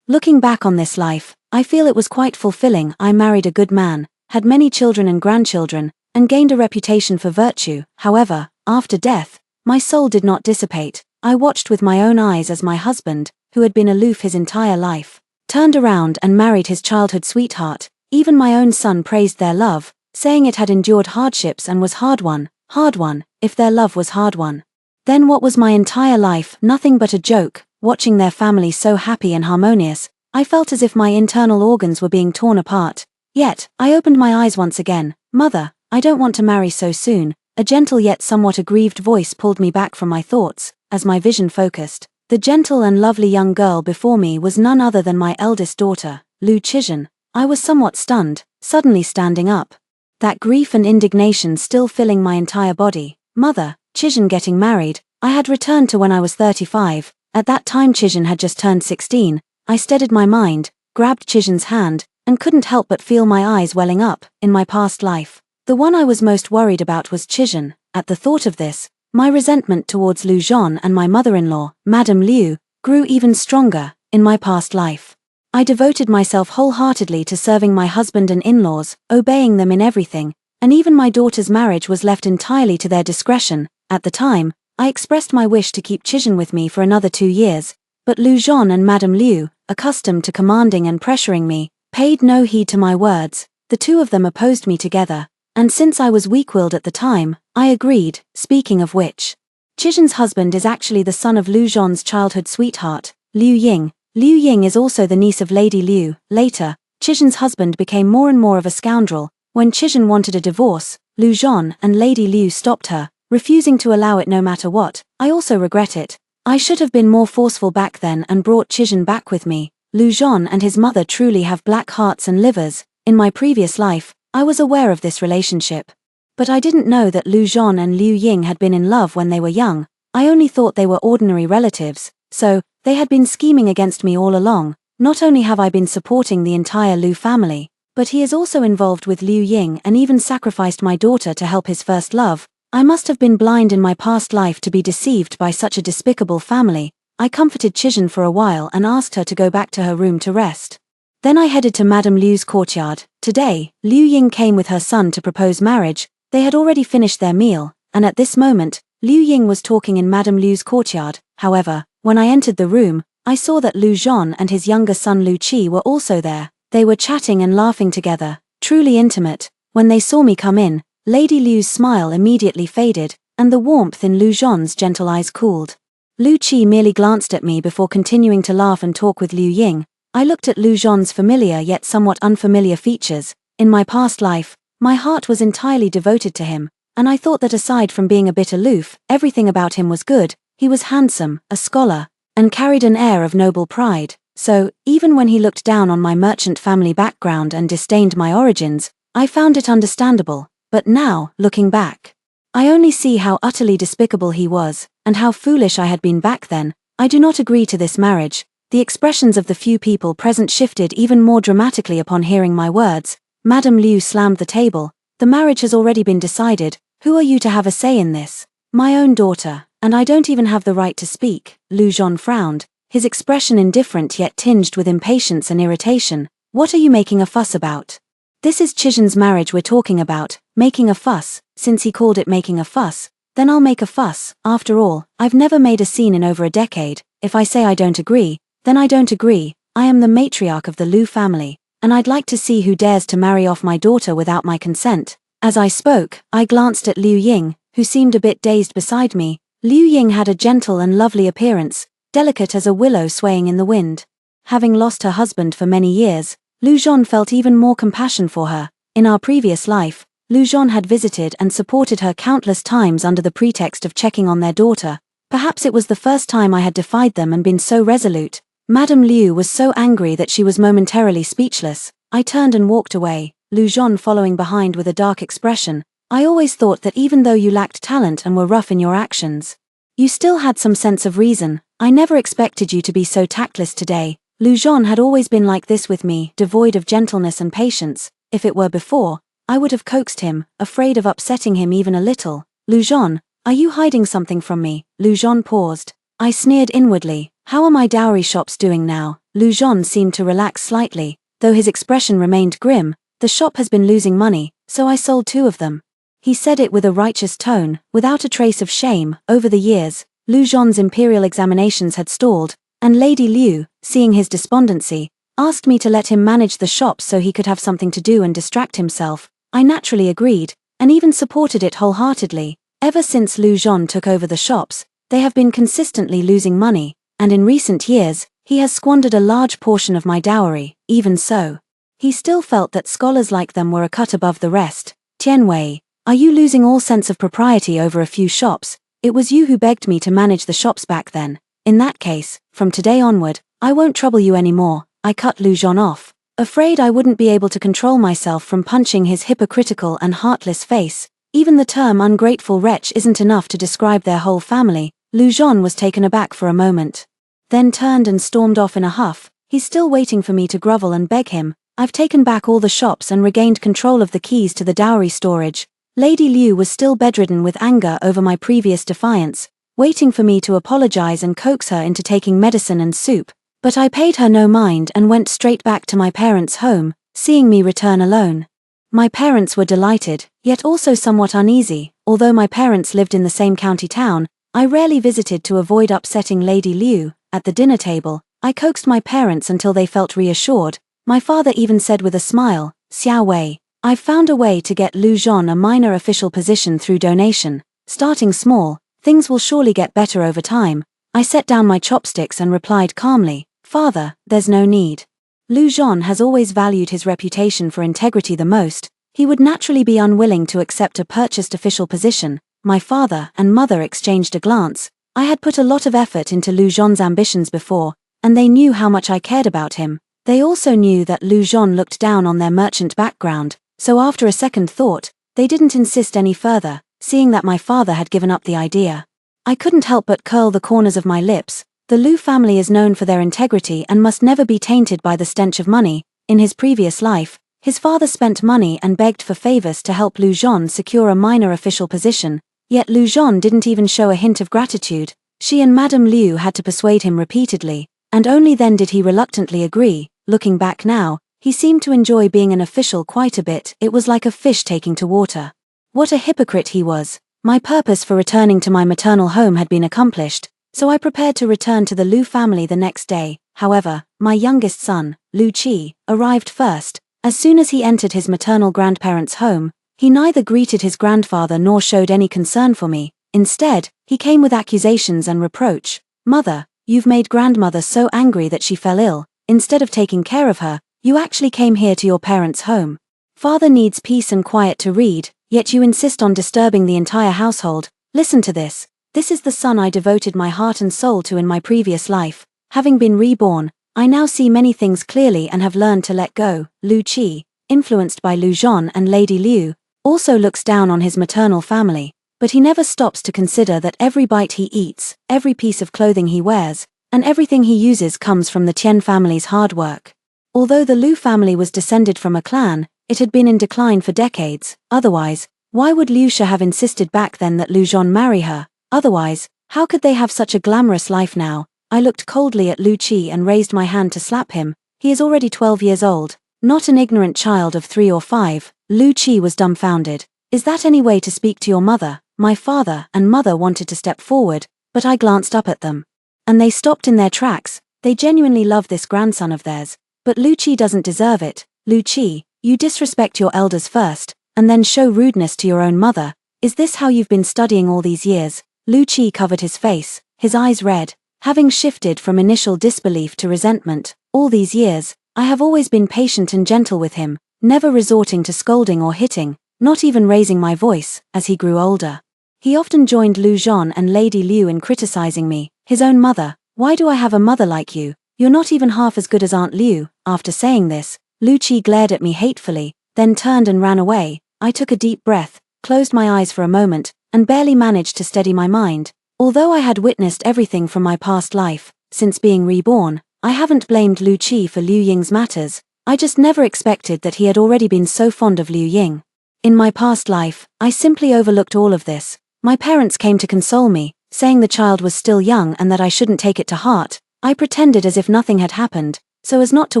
Speaker 1: Looking back on this life, I feel it was quite fulfilling. I married a good man, had many children and grandchildren, and gained a reputation for virtue. However, after death, my soul did not dissipate. I watched with my own eyes as my husband, who had been aloof his entire life, turned around and married his childhood sweetheart. Even my own son praised their love, saying it had endured hardships and was hard won, if their love was hard won. Then what was my entire life? Nothing but a joke. Watching their family so happy and harmonious, I felt as if my internal organs were being torn apart. Yet, I opened my eyes once again. Mother, I don't want to marry so soon. A gentle yet somewhat aggrieved voice pulled me back from my thoughts. As my vision focused, the gentle and lovely young girl before me was none other than my eldest daughter, Lu Chizhen. I was somewhat stunned, suddenly standing up. That grief and indignation still filling my entire body. Mother, Chizhen getting married. I had returned to when I was 35. At that time Chizhen had just turned 16. I steadied my mind, grabbed Chizhen's hand, and couldn't help but feel my eyes welling up. In my past life, the one I was most worried about was Chizhen. At the thought of this, my resentment towards Lu Zhon and my mother-in-law, Madame Liu, grew even stronger. In my past life, I devoted myself wholeheartedly to serving my husband and in-laws, obeying them in everything, and even my daughter's marriage was left entirely to their discretion. At the time, I expressed my wish to keep Chizhen with me for another 2 years, but Lu Zhon and Madame Liu, accustomed to commanding and pressuring me, paid no heed to my words. The two of them opposed me together, and since I was weak-willed at the time, I agreed. Speaking of which, Chizhen's husband is actually the son of Lu Zhon's childhood sweetheart, Liu Ying. Liu Ying is also the niece of Lady Liu. Later, Chizhen's husband became more and more of a scoundrel. When Chizhen wanted a divorce, Lu Zhon and Lady Liu stopped her, refusing to allow it no matter what. I also regret it. I should have been more forceful back then and brought Chizhen back with me. Lu Zhon and his mother truly have black hearts and livers. In my previous life, I was aware of this relationship. But I didn't know that Lu Zhon and Liu Ying had been in love when they were young. I only thought they were ordinary relatives. So, they had been scheming against me all along. Not only have I been supporting the entire Liu family, but he is also involved with Liu Ying and even sacrificed my daughter to help his first love. I must have been blind in my past life to be deceived by such a despicable family. I comforted Chizhen for a while and asked her to go back to her room to rest. Then I headed to Madame Liu's courtyard. Today, Liu Ying came with her son to propose marriage. They had already finished their meal, and at this moment, Liu Ying was talking in Madame Liu's courtyard. However, when I entered the room, I saw that Lu Zhon and his younger son Lu Qi were also there. They were chatting and laughing together, truly intimate. When they saw me come in, Lady Liu's smile immediately faded, and the warmth in Lu Zhon's gentle eyes cooled. Lu Qi merely glanced at me before continuing to laugh and talk with Liu Ying. I looked at Lu Zhon's familiar yet somewhat unfamiliar features. In my past life, my heart was entirely devoted to him, and I thought that aside from being a bit aloof, everything about him was good. He was handsome, a scholar, and carried an air of noble pride. So, even when he looked down on my merchant family background and disdained my origins, I found it understandable. But now, looking back, I only see how utterly despicable he was, and how foolish I had been back then. I do not agree to this marriage. The expressions of the few people present shifted even more dramatically upon hearing my words. Madame Liu slammed the table. The marriage has already been decided. Who are you to have a say in this? My own daughter, and I don't even have the right to speak. Lu Zhon frowned, his expression indifferent yet tinged with impatience and irritation. What are you making a fuss about? This is Chizhen's marriage we're talking about. Making a fuss. Since he called it making a fuss, then I'll make a fuss. After all, I've never made a scene in over a decade. If I say I don't agree, then I don't agree. I am the matriarch of the Liu family, and I'd like to see who dares to marry off my daughter without my consent. As I spoke, I glanced at Liu Ying, who seemed a bit dazed beside me. Liu Ying had a gentle and lovely appearance, delicate as a willow swaying in the wind. Having lost her husband for many years, Lu Zhon felt even more compassion for her. In our previous life, Lu Zhon had visited and supported her countless times under the pretext of checking on their daughter. Perhaps it was the first time I had defied them and been so resolute. Madame Liu was so angry that she was momentarily speechless. I turned and walked away, Lu Zhon following behind with a dark expression. I always thought that even though you lacked talent and were rough in your actions, you still had some sense of reason. I never expected you to be so tactless today. Lu Zhon had always been like this with me, devoid of gentleness and patience. If it were before, I would have coaxed him, afraid of upsetting him even a little. Lu Zhon, are you hiding something from me? Lu Zhon paused. I sneered inwardly. How are my dowry shops doing now? Lu Zhon seemed to relax slightly, though his expression remained grim. The shop has been losing money, so I sold 2 of them. He said it with a righteous tone, without a trace of shame. Over the years, Lu Zhon's imperial examinations had stalled, and Lady Liu, seeing his despondency, asked me to let him manage the shops so he could have something to do and distract himself. I naturally agreed, and even supported it wholeheartedly. Ever since Lu Zhon took over the shops, they have been consistently losing money, and in recent years, he has squandered a large portion of my dowry. Even so, he still felt that scholars like them were a cut above the rest. Tianwei, are you losing all sense of propriety over a few shops? It was you who begged me to manage the shops back then. In that case, from today onward, I won't trouble you anymore. I cut Lu Zhon off, afraid I wouldn't be able to control myself from punching his hypocritical and heartless face. Even the term ungrateful wretch isn't enough to describe their whole family. Lu Zhon was taken aback for a moment, then turned and stormed off in a huff. He's still waiting for me to grovel and beg him. I've taken back all the shops and regained control of the keys to the dowry storage. Lady Liu was still bedridden with anger over my previous defiance, waiting for me to apologize and coax her into taking medicine and soup. But I paid her no mind and went straight back to my parents' home, seeing me return alone. My parents were delighted, yet also somewhat uneasy. Although my parents lived in the same county town, I rarely visited to avoid upsetting Lady Liu. At the dinner table, I coaxed my parents until they felt reassured. My father even said with a smile, "Xiao Wei, I've found a way to get Lu Zhon a minor official position through donation. Starting small, Things will surely get better over time. I set down my chopsticks and replied calmly, "Father, there's no need." Lu Zhon has always valued his reputation for integrity the most. He would naturally be unwilling to accept a purchased official position. My father and mother exchanged a glance. I had put a lot of effort into Lu Zhon's ambitions before, and they knew how much I cared about him. They also knew that Lu Zhon looked down on their merchant background, so after a second thought, they didn't insist any further, seeing that my father had given up the idea. I couldn't help but curl the corners of my lips. The Lu family is known for their integrity and must never be tainted by the stench of money. In his previous life, his father spent money and begged for favors to help Lu Zhon secure a minor official position, yet Lu Zhon didn't even show a hint of gratitude. She and Madame Liu had to persuade him repeatedly, and only then did he reluctantly agree. Looking back now, he seemed to enjoy being an official quite a bit. It was like a fish taking to water. What a hypocrite he was. My purpose for returning to my maternal home had been accomplished, so I prepared to return to the Lu family the next day. However, my youngest son, Lu Qi, arrived first. As soon as he entered his maternal grandparents' home, he neither greeted his grandfather nor showed any concern for me. Instead, he came with accusations and reproach. "Mother, you've made grandmother so angry that she fell ill. Instead of taking care of her, you actually came here to your parents' home. Father needs peace and quiet to read, yet you insist on disturbing the entire household. Listen to this. This is the son I devoted my heart and soul to in my previous life. Having been reborn, I now see many things clearly and have learned to let go." Lu Qi, influenced by Lu Zhon and Lady Liu, also looks down on his maternal family, but he never stops to consider that every bite he eats, every piece of clothing he wears, and everything he uses comes from the Tian family's hard work. Although the Lu family was descended from a clan, it had been in decline for decades. Otherwise, why would Liu Shi have insisted back then that Lu Zhon marry her? Otherwise, how could they have such a glamorous life now? I looked coldly at Lu Qi and raised my hand to slap him. He is already 12 years old, not an ignorant child of 3 or 5. Lu Qi was dumbfounded. "Is that any way to speak to your mother?" My father and mother wanted to step forward, but I glanced up at them. And they stopped in their tracks. They genuinely love this grandson of theirs. But Lu Qi doesn't deserve it. "Lu Qi, you disrespect your elders first, and then show rudeness to your own mother. Is this how you've been studying all these years?" Lu Qi covered his face, his eyes red. Having shifted from initial disbelief to resentment, all these years, I have always been patient and gentle with him, never resorting to scolding or hitting, not even raising my voice. As he grew older, he often joined Lu Zhon and Lady Liu in criticizing me. His own mother. "Why do I have a mother like you? You're not even half as good as Aunt Liu." After saying this, Lu Qi glared at me hatefully, then turned and ran away. I took a deep breath, closed my eyes for a moment, and barely managed to steady my mind. Although I had witnessed everything from my past life, since being reborn, I haven't blamed Lu Qi for Liu Ying's matters. I just never expected that he had already been so fond of Liu Ying. In my past life, I simply overlooked all of this. My parents came to console me, saying the child was still young and that I shouldn't take it to heart. I pretended as if nothing had happened, so as not to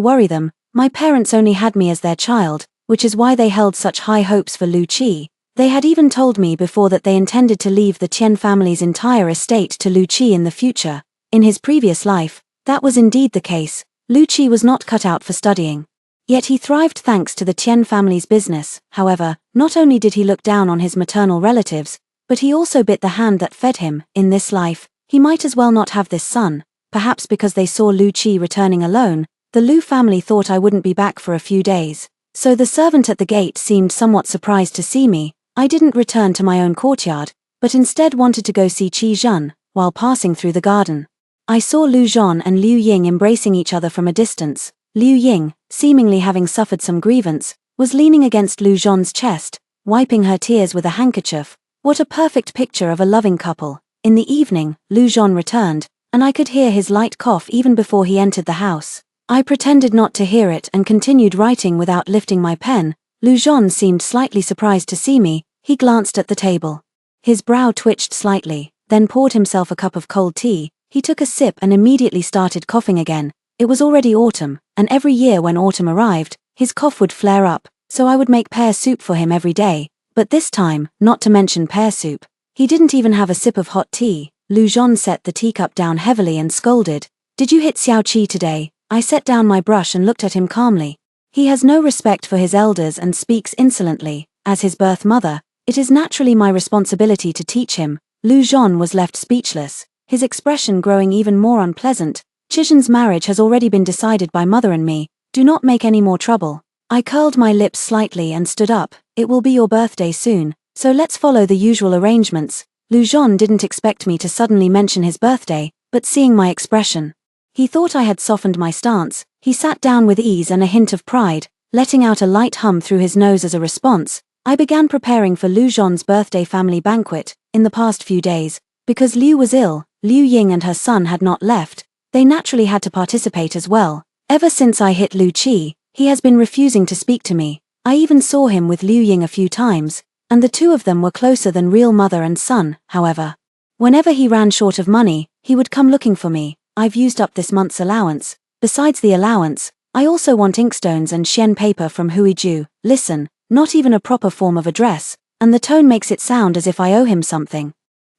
Speaker 1: worry them. My parents only had me as their child, which is why they held such high hopes for Lu Qi. They had even told me before that they intended to leave the Tian family's entire estate to Lu Qi in the future. In his previous life, that was indeed the case. Lu Qi was not cut out for studying. Yet he thrived thanks to the Tian family's business. However, not only did he look down on his maternal relatives, but he also bit the hand that fed him. In this life, he might as well not have this son. Perhaps because they saw Lu Qi returning alone, the Lu family thought I wouldn't be back for a few days. So the servant at the gate seemed somewhat surprised to see me. I didn't return to my own courtyard, but instead wanted to go see Qi Zhen. While passing through the garden, I saw Lu Zhon and Liu Ying embracing each other from a distance. Liu Ying, seemingly having suffered some grievance, was leaning against Lu Zhon's chest, wiping her tears with a handkerchief. What a perfect picture of a loving couple. In the evening, Lu Zhon returned, and I could hear his light cough even before he entered the house. I pretended not to hear it and continued writing without lifting my pen. Lu Zhon seemed slightly surprised to see me. He glanced at the table. His brow twitched slightly, then poured himself a cup of cold tea. He took a sip and immediately started coughing again. It was already autumn, and every year when autumn arrived, his cough would flare up, so I would make pear soup for him every day. But this time, not to mention pear soup, he didn't even have a sip of hot tea. Lu Zhon set the teacup down heavily and scolded. "Did you hit Xiao Qi today?" I set down my brush and looked at him calmly. He has no respect for his elders and speaks insolently. As his birth mother, it is naturally my responsibility to teach him. Lu Zhon was left speechless, his expression growing even more unpleasant. Chizhen's marriage has already been decided by mother and me, do not make any more trouble. I curled my lips slightly and stood up. It will be your birthday soon, so let's follow the usual arrangements. Lu Zhon didn't expect me to suddenly mention his birthday, but seeing my expression, he thought I had softened my stance. He sat down with ease and a hint of pride, letting out a light hum through his nose as a response. I began preparing for Lu Zhon's birthday family banquet. In the past few days, because Liu was ill, Liu Ying and her son had not left, they naturally had to participate as well. Ever since I hit Lu Qi, he has been refusing to speak to me. I even saw him with Liu Ying a few times, and the two of them were closer than real mother and son. However, whenever he ran short of money, he would come looking for me. I've used up this month's allowance. Besides the allowance, I also want inkstones and xian paper from Huiju. Listen, not even a proper form of address, and the tone makes it sound as if I owe him something.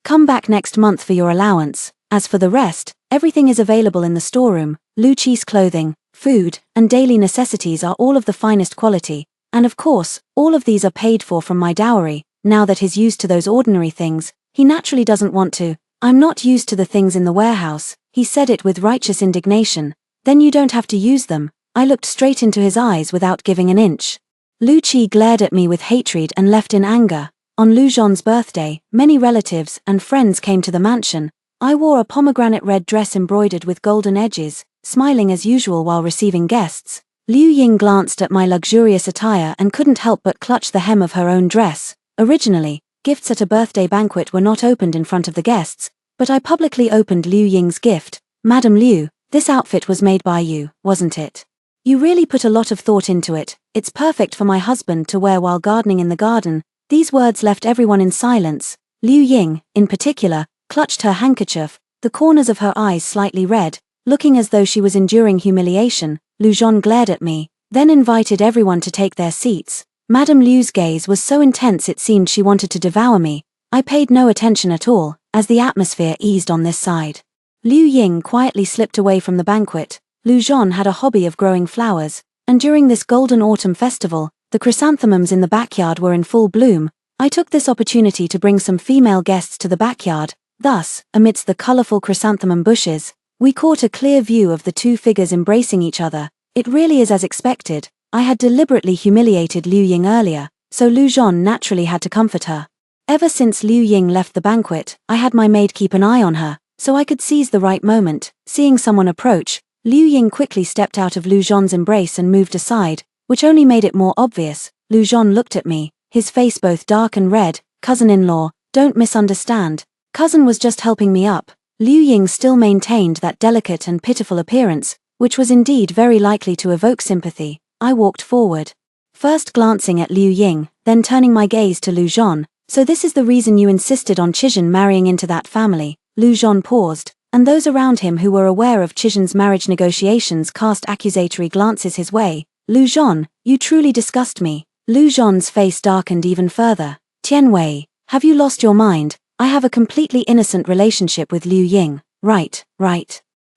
Speaker 1: Come back next month for your allowance. As for the rest, everything is available in the storeroom. Lu Qi's clothing, food, and daily necessities are all of the finest quality, and of course, all of these are paid for from my dowry. Now that he's used to those ordinary things, he naturally doesn't want to. I'm not used to the things in the warehouse, he said it with righteous indignation. Then you don't have to use them. I looked straight into his eyes without giving an inch. Lu Qi glared at me with hatred and left in anger. On Lu Zhon's birthday, many relatives and friends came to the mansion. I wore a pomegranate red dress embroidered with golden edges, smiling as usual while receiving guests. Liu Ying glanced at my luxurious attire and couldn't help but clutch the hem of her own dress. Originally, gifts at a birthday banquet were not opened in front of the guests, but I publicly opened Liu Ying's gift. Madam Liu, this outfit was made by you, wasn't it? You really put a lot of thought into it. It's perfect for my husband to wear while gardening in the garden. These words left everyone in silence. Liu Ying, in particular, clutched her handkerchief, the corners of her eyes slightly red, looking as though she was enduring humiliation. Lu Zhon glared at me, then invited everyone to take their seats. Madame Liu's gaze was so intense it seemed she wanted to devour me. I paid no attention at all, as the atmosphere eased on this side. Liu Ying quietly slipped away from the banquet. Lu Zhon had a hobby of growing flowers, and during this golden autumn festival, the chrysanthemums in the backyard were in full bloom. I took this opportunity to bring some female guests to the backyard. Thus, amidst the colorful chrysanthemum bushes, we caught a clear view of the two figures embracing each other. It really is as expected. I had deliberately humiliated Liu Ying earlier, so Lu Zhon naturally had to comfort her. Ever since Liu Ying left the banquet, I had my maid keep an eye on her, so I could seize the right moment. Seeing someone approach, Liu Ying quickly stepped out of Lu Zhon's embrace and moved aside, which only made it more obvious. Lu Zhon looked at me, his face both dark and red. Cousin-in-law, don't misunderstand. Cousin was just helping me up. Liu Ying still maintained that delicate and pitiful appearance, which was indeed very likely to evoke sympathy. I walked forward, first glancing at Liu Ying, then turning my gaze to Lu Zhon. So this is the reason you insisted on Chizhen marrying into that family. Lu Zhon paused, and those around him who were aware of Chizhen's marriage negotiations cast accusatory glances his way. Lu Zhon, you truly disgust me. Lu Zhon's face darkened even further. Tian Wei, have you lost your mind? I have a completely innocent relationship with Liu Ying. Right.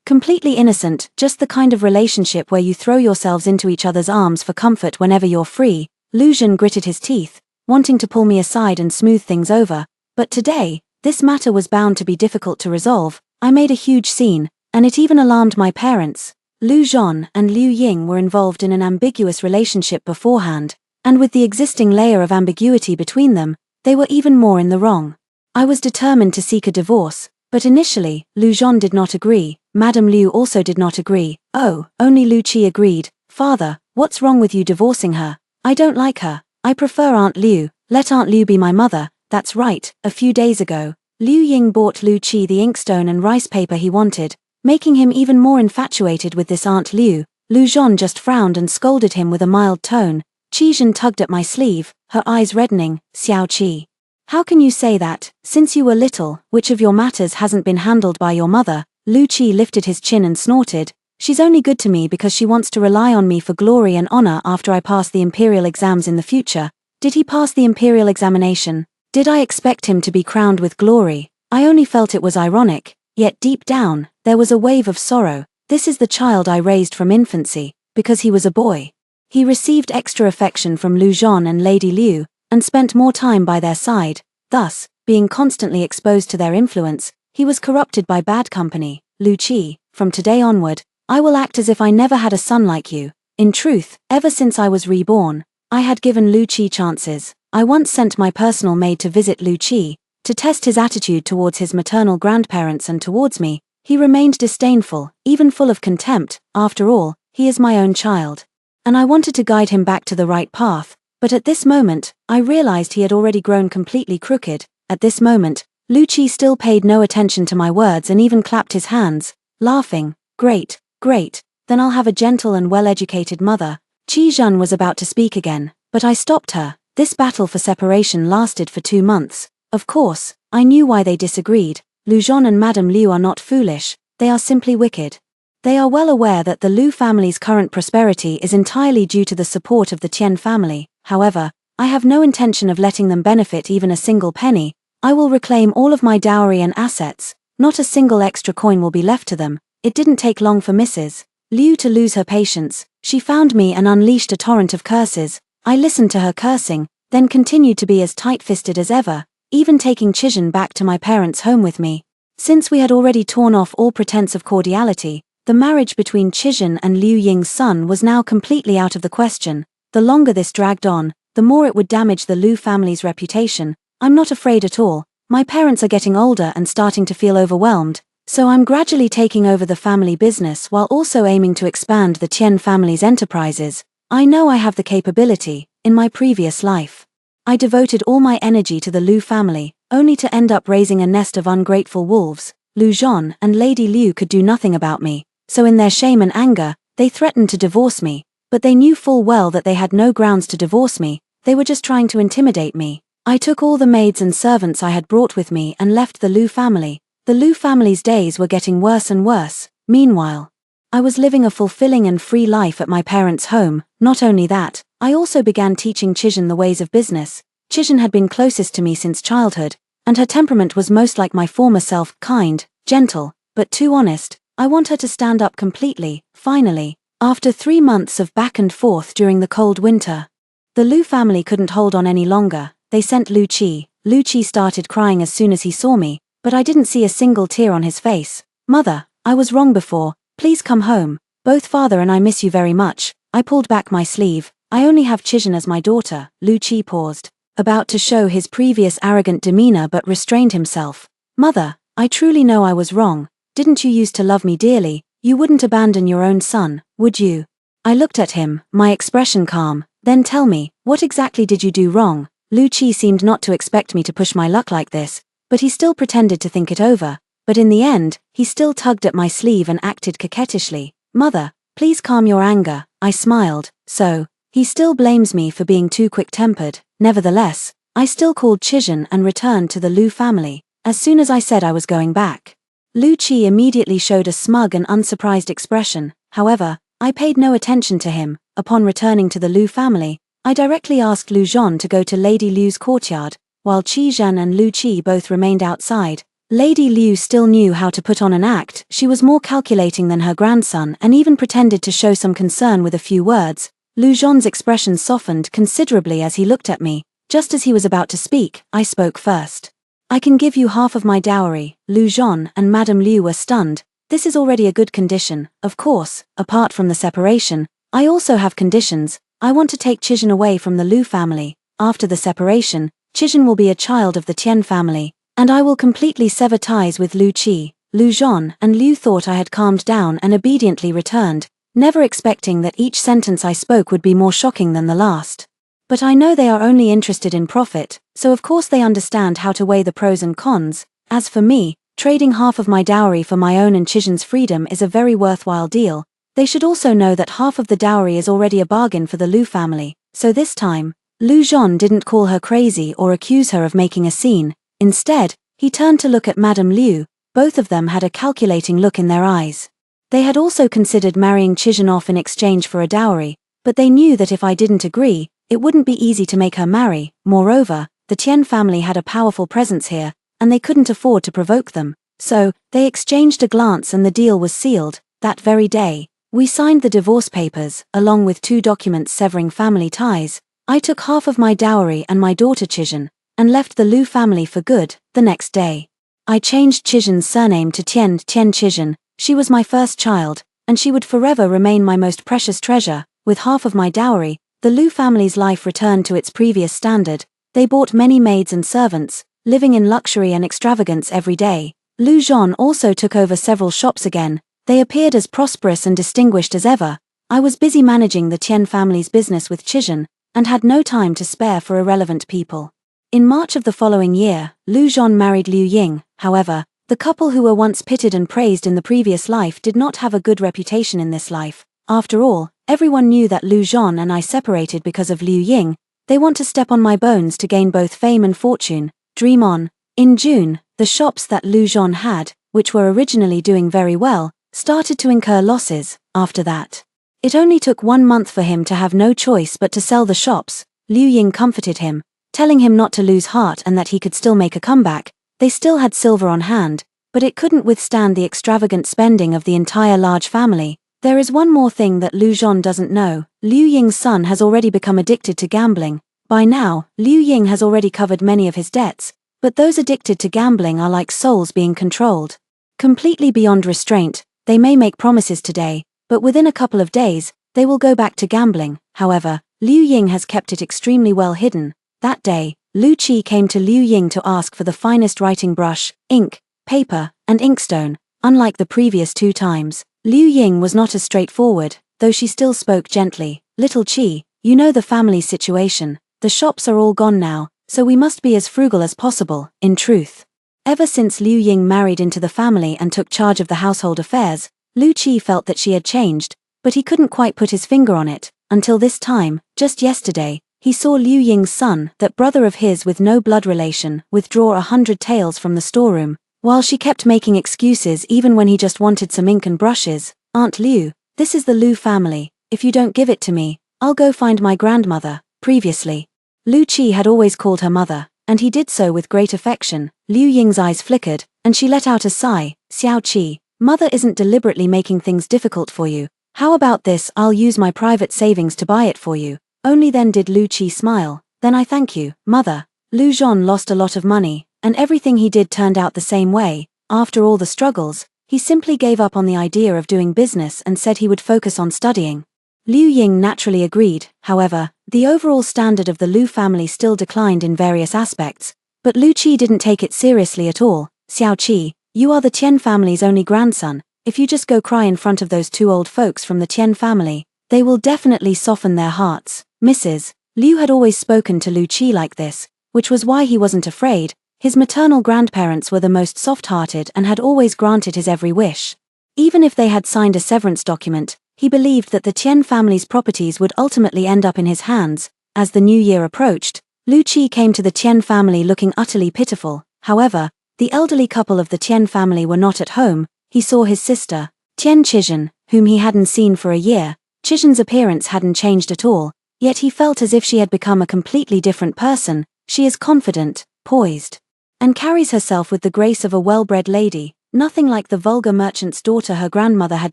Speaker 1: Completely innocent, just the kind of relationship where you throw yourselves into each other's arms for comfort whenever you're free. Lu Zhon gritted his teeth, wanting to pull me aside and smooth things over. But today, this matter was bound to be difficult to resolve. I made a huge scene, and it even alarmed my parents. Lu Zhon and Liu Ying were involved in an ambiguous relationship beforehand, and with the existing layer of ambiguity between them, they were even more in the wrong. I was determined to seek a divorce, but initially, Lu Zhon did not agree. Madame Liu also did not agree. Oh, only Lu Qi agreed. Father, what's wrong with you divorcing her? I don't like her. I prefer Aunt Liu. Let Aunt Liu be my mother. That's right. A few days ago, Liu Ying bought Lu Qi the inkstone and rice paper he wanted, making him even more infatuated with this Aunt Liu. Lu Zhon just frowned and scolded him with a mild tone. Chizhen tugged at my sleeve, her eyes reddening. Xiao Qi, how can you say that? Since you were little, which of your matters hasn't been handled by your mother? Lu Qi lifted his chin and snorted. She's only good to me because she wants to rely on me for glory and honor after I pass the imperial exams in the future. Did he pass the imperial examination? Did I expect him to be crowned with glory? I only felt it was ironic, yet deep down, there was a wave of sorrow. This is the child I raised from infancy, because he was a boy. He received extra affection from Lu Zhon and Lady Liu, and spent more time by their side. Thus, being constantly exposed to their influence, he was corrupted by bad company. Lu Qi, from today onward, I will act as if I never had a son like you. In truth, ever since I was reborn, I had given Lu Qi chances. I once sent my personal maid to visit Lu Qi, to test his attitude towards his maternal grandparents and towards me. He remained disdainful, even full of contempt. After all, he is my own child. And I wanted to guide him back to the right path, but at this moment, I realized he had already grown completely crooked. At this moment, Lu Qi still paid no attention to my words and even clapped his hands, laughing. Great, great, then I'll have a gentle and well-educated mother. Qi Zhen was about to speak again, but I stopped her. This battle for separation lasted for 2 months. Of course, I knew why they disagreed. Lu Zhen and Madame Liu are not foolish, they are simply wicked. They are well aware that the Lu family's current prosperity is entirely due to the support of the Tian family. However, I have no intention of letting them benefit even a single penny. I will reclaim all of my dowry and assets. Not a single extra coin will be left to them. It didn't take long for Mrs. Liu to lose her patience. She found me and unleashed a torrent of curses. I listened to her cursing, then continued to be as tight-fisted as ever, even taking Qizhen back to my parents' home with me. Since we had already torn off all pretense of cordiality, the marriage between Qizhen and Liu Ying's son was now completely out of the question. The longer this dragged on, the more it would damage the Liu family's reputation. I'm not afraid at all. My parents are getting older and starting to feel overwhelmed, so I'm gradually taking over the family business while also aiming to expand the Tian family's enterprises. I know I have the capability. In my previous life, I devoted all my energy to the Liu family, only to end up raising a nest of ungrateful wolves. Lu Zhen and Lady Liu could do nothing about me, so in their shame and anger, they threatened to divorce me, but they knew full well that they had no grounds to divorce me. They were just trying to intimidate me. I took all the maids and servants I had brought with me and left the Lu family. The Lu family's days were getting worse and worse. Meanwhile, I was living a fulfilling and free life at my parents' home. Not only that, I also began teaching Qizhen the ways of business. Qizhen had been closest to me since childhood, and her temperament was most like my former self, kind, gentle, but too honest. I want her to stand up completely. Finally, after 3 months of back and forth during the cold winter, the Lu family couldn't hold on any longer. They sent Lu Qi. Lu Qi started crying as soon as he saw me, but I didn't see a single tear on his face. Mother, I was wrong before. Please come home. Both father and I miss you very much. I pulled back my sleeve. I only have Qizhen as my daughter. Lu Qi paused, about to show his previous arrogant demeanor but restrained himself. Mother, I truly know I was wrong. Didn't you used to love me dearly? You wouldn't abandon your own son, would you? I looked at him, my expression calm. Then tell me, what exactly did you do wrong? Lu Qi seemed not to expect me to push my luck like this, but he still pretended to think it over. But in the end, he still tugged at my sleeve and acted coquettishly. Mother, please calm your anger. I smiled. So, he still blames me for being too quick-tempered. Nevertheless, I still called Qizhen and returned to the Lu family. As soon as I said I was going back, Lu Qi immediately showed a smug and unsurprised expression. However, I paid no attention to him. Upon returning to the Lu family, I directly asked Lu Zhen to go to Lady Liu's courtyard, while Qi Zhen and Lu Qi both remained outside. Lady Liu still knew how to put on an act. She was more calculating than her grandson and even pretended to show some concern with a few words. Lu Zhen's expression softened considerably as he looked at me. Just as he was about to speak, I spoke first. I can give you half of my dowry. Lu Zhen and Madame Liu were stunned. This is already a good condition. Of course, apart from the separation, I also have conditions. I want to take Qizhen away from the Lu family. After the separation, Qizhen will be a child of the Tian family, and I will completely sever ties with Lu Qi. Lu Zhen and Liu thought I had calmed down and obediently returned, never expecting that each sentence I spoke would be more shocking than the last. But I know they are only interested in profit, so of course they understand how to weigh the pros and cons. As for me, trading half of my dowry for my own and Qizhen's freedom is a very worthwhile deal. They should also know that half of the dowry is already a bargain for the Lu family. So this time, Lu Zhen didn't call her crazy or accuse her of making a scene. Instead, he turned to look at Madame Liu. Both of them had a calculating look in their eyes. They had also considered marrying Qizhen off in exchange for a dowry, but they knew that if I didn't agree, it wouldn't be easy to make her marry. Moreover, the Tian family had a powerful presence here, and they couldn't afford to provoke them. So, they exchanged a glance and the deal was sealed. That very day, we signed the divorce papers, along with 2 documents severing family ties. I took half of my dowry and my daughter Qizhen, and left the Liu family for good the next day. I changed Chizhen's surname to Tian Chizhen. She was my first child, and she would forever remain my most precious treasure. With half of my dowry, the Liu family's life returned to its previous standard. They bought many maids and servants, living in luxury and extravagance every day. Liu Zhon also took over several shops again. They appeared as prosperous and distinguished as ever. I was busy managing the Tian family's business with Chizhen, and had no time to spare for irrelevant people. In March of the following year, Liu Zhon married Liu Ying. However, the couple who were once pitied and praised in the previous life did not have a good reputation in this life. After all, everyone knew that Liu Zhon and I separated because of Liu Ying. They want to step on my bones to gain both fame and fortune. Dream on. In June, the shops that Liu Zhon had, which were originally doing very well, started to incur losses. After that, it only took 1 month for him to have no choice but to sell the shops. Liu Ying comforted him, telling him not to lose heart and that he could still make a comeback. They still had silver on hand, but it couldn't withstand the extravagant spending of the entire large family. There is one more thing that Liu Zhon doesn't know. Liu Ying's son has already become addicted to gambling. By now, Liu Ying has already covered many of his debts, but those addicted to gambling are like souls being controlled. Completely beyond restraint, they may make promises today, but within a couple of days, they will go back to gambling. However, Liu Ying has kept it extremely well hidden. That day, Lu Qi came to Liu Ying to ask for the finest writing brush, ink, paper, and inkstone. Unlike the previous 2 times, Liu Ying was not as straightforward, though she still spoke gently. Little Qi, you know the family's situation. The shops are all gone now, so we must be as frugal as possible. In truth, ever since Liu Ying married into the family and took charge of the household affairs, Lu Qi felt that she had changed, but he couldn't quite put his finger on it, until this time. Just yesterday, he saw Liu Ying's son, that brother of his with no blood relation, withdraw 100 taels from the storeroom, while she kept making excuses even when he just wanted some ink and brushes. Aunt Liu, this is the Liu family. If you don't give it to me, I'll go find my grandmother. Previously, Lu Qi had always called her mother, and he did so with great affection. Liu Ying's eyes flickered, and she let out a sigh. Xiao Qi, mother isn't deliberately making things difficult for you. How about this? I'll use my private savings to buy it for you. Only then did Lu Qi smile. Then I thank you, mother. Liu Zhon lost a lot of money, and everything he did turned out the same way. After all the struggles, he simply gave up on the idea of doing business and said he would focus on studying. Liu Ying naturally agreed. However, the overall standard of the Liu family still declined in various aspects, but Lu Qi didn't take it seriously at all. Xiao Qi, you are the Tian family's only grandson. If you just go cry in front of those 2 old folks from the Tian family, they will definitely soften their hearts. Mrs. Liu had always spoken to Lu Qi like this, which was why he wasn't afraid. His maternal grandparents were the most soft-hearted and had always granted his every wish. Even if they had signed a severance document, he believed that the Tian family's properties would ultimately end up in his hands. As the new year approached, Lu Qi came to the Tian family looking utterly pitiful. However, the elderly couple of the Tian family were not at home. He saw his sister, Tian Chizhen, whom he hadn't seen for a year. Chizhen's appearance hadn't changed at all, yet he felt as if she had become a completely different person. She is confident, poised, and carries herself with the grace of a well-bred lady, nothing like the vulgar merchant's daughter her grandmother had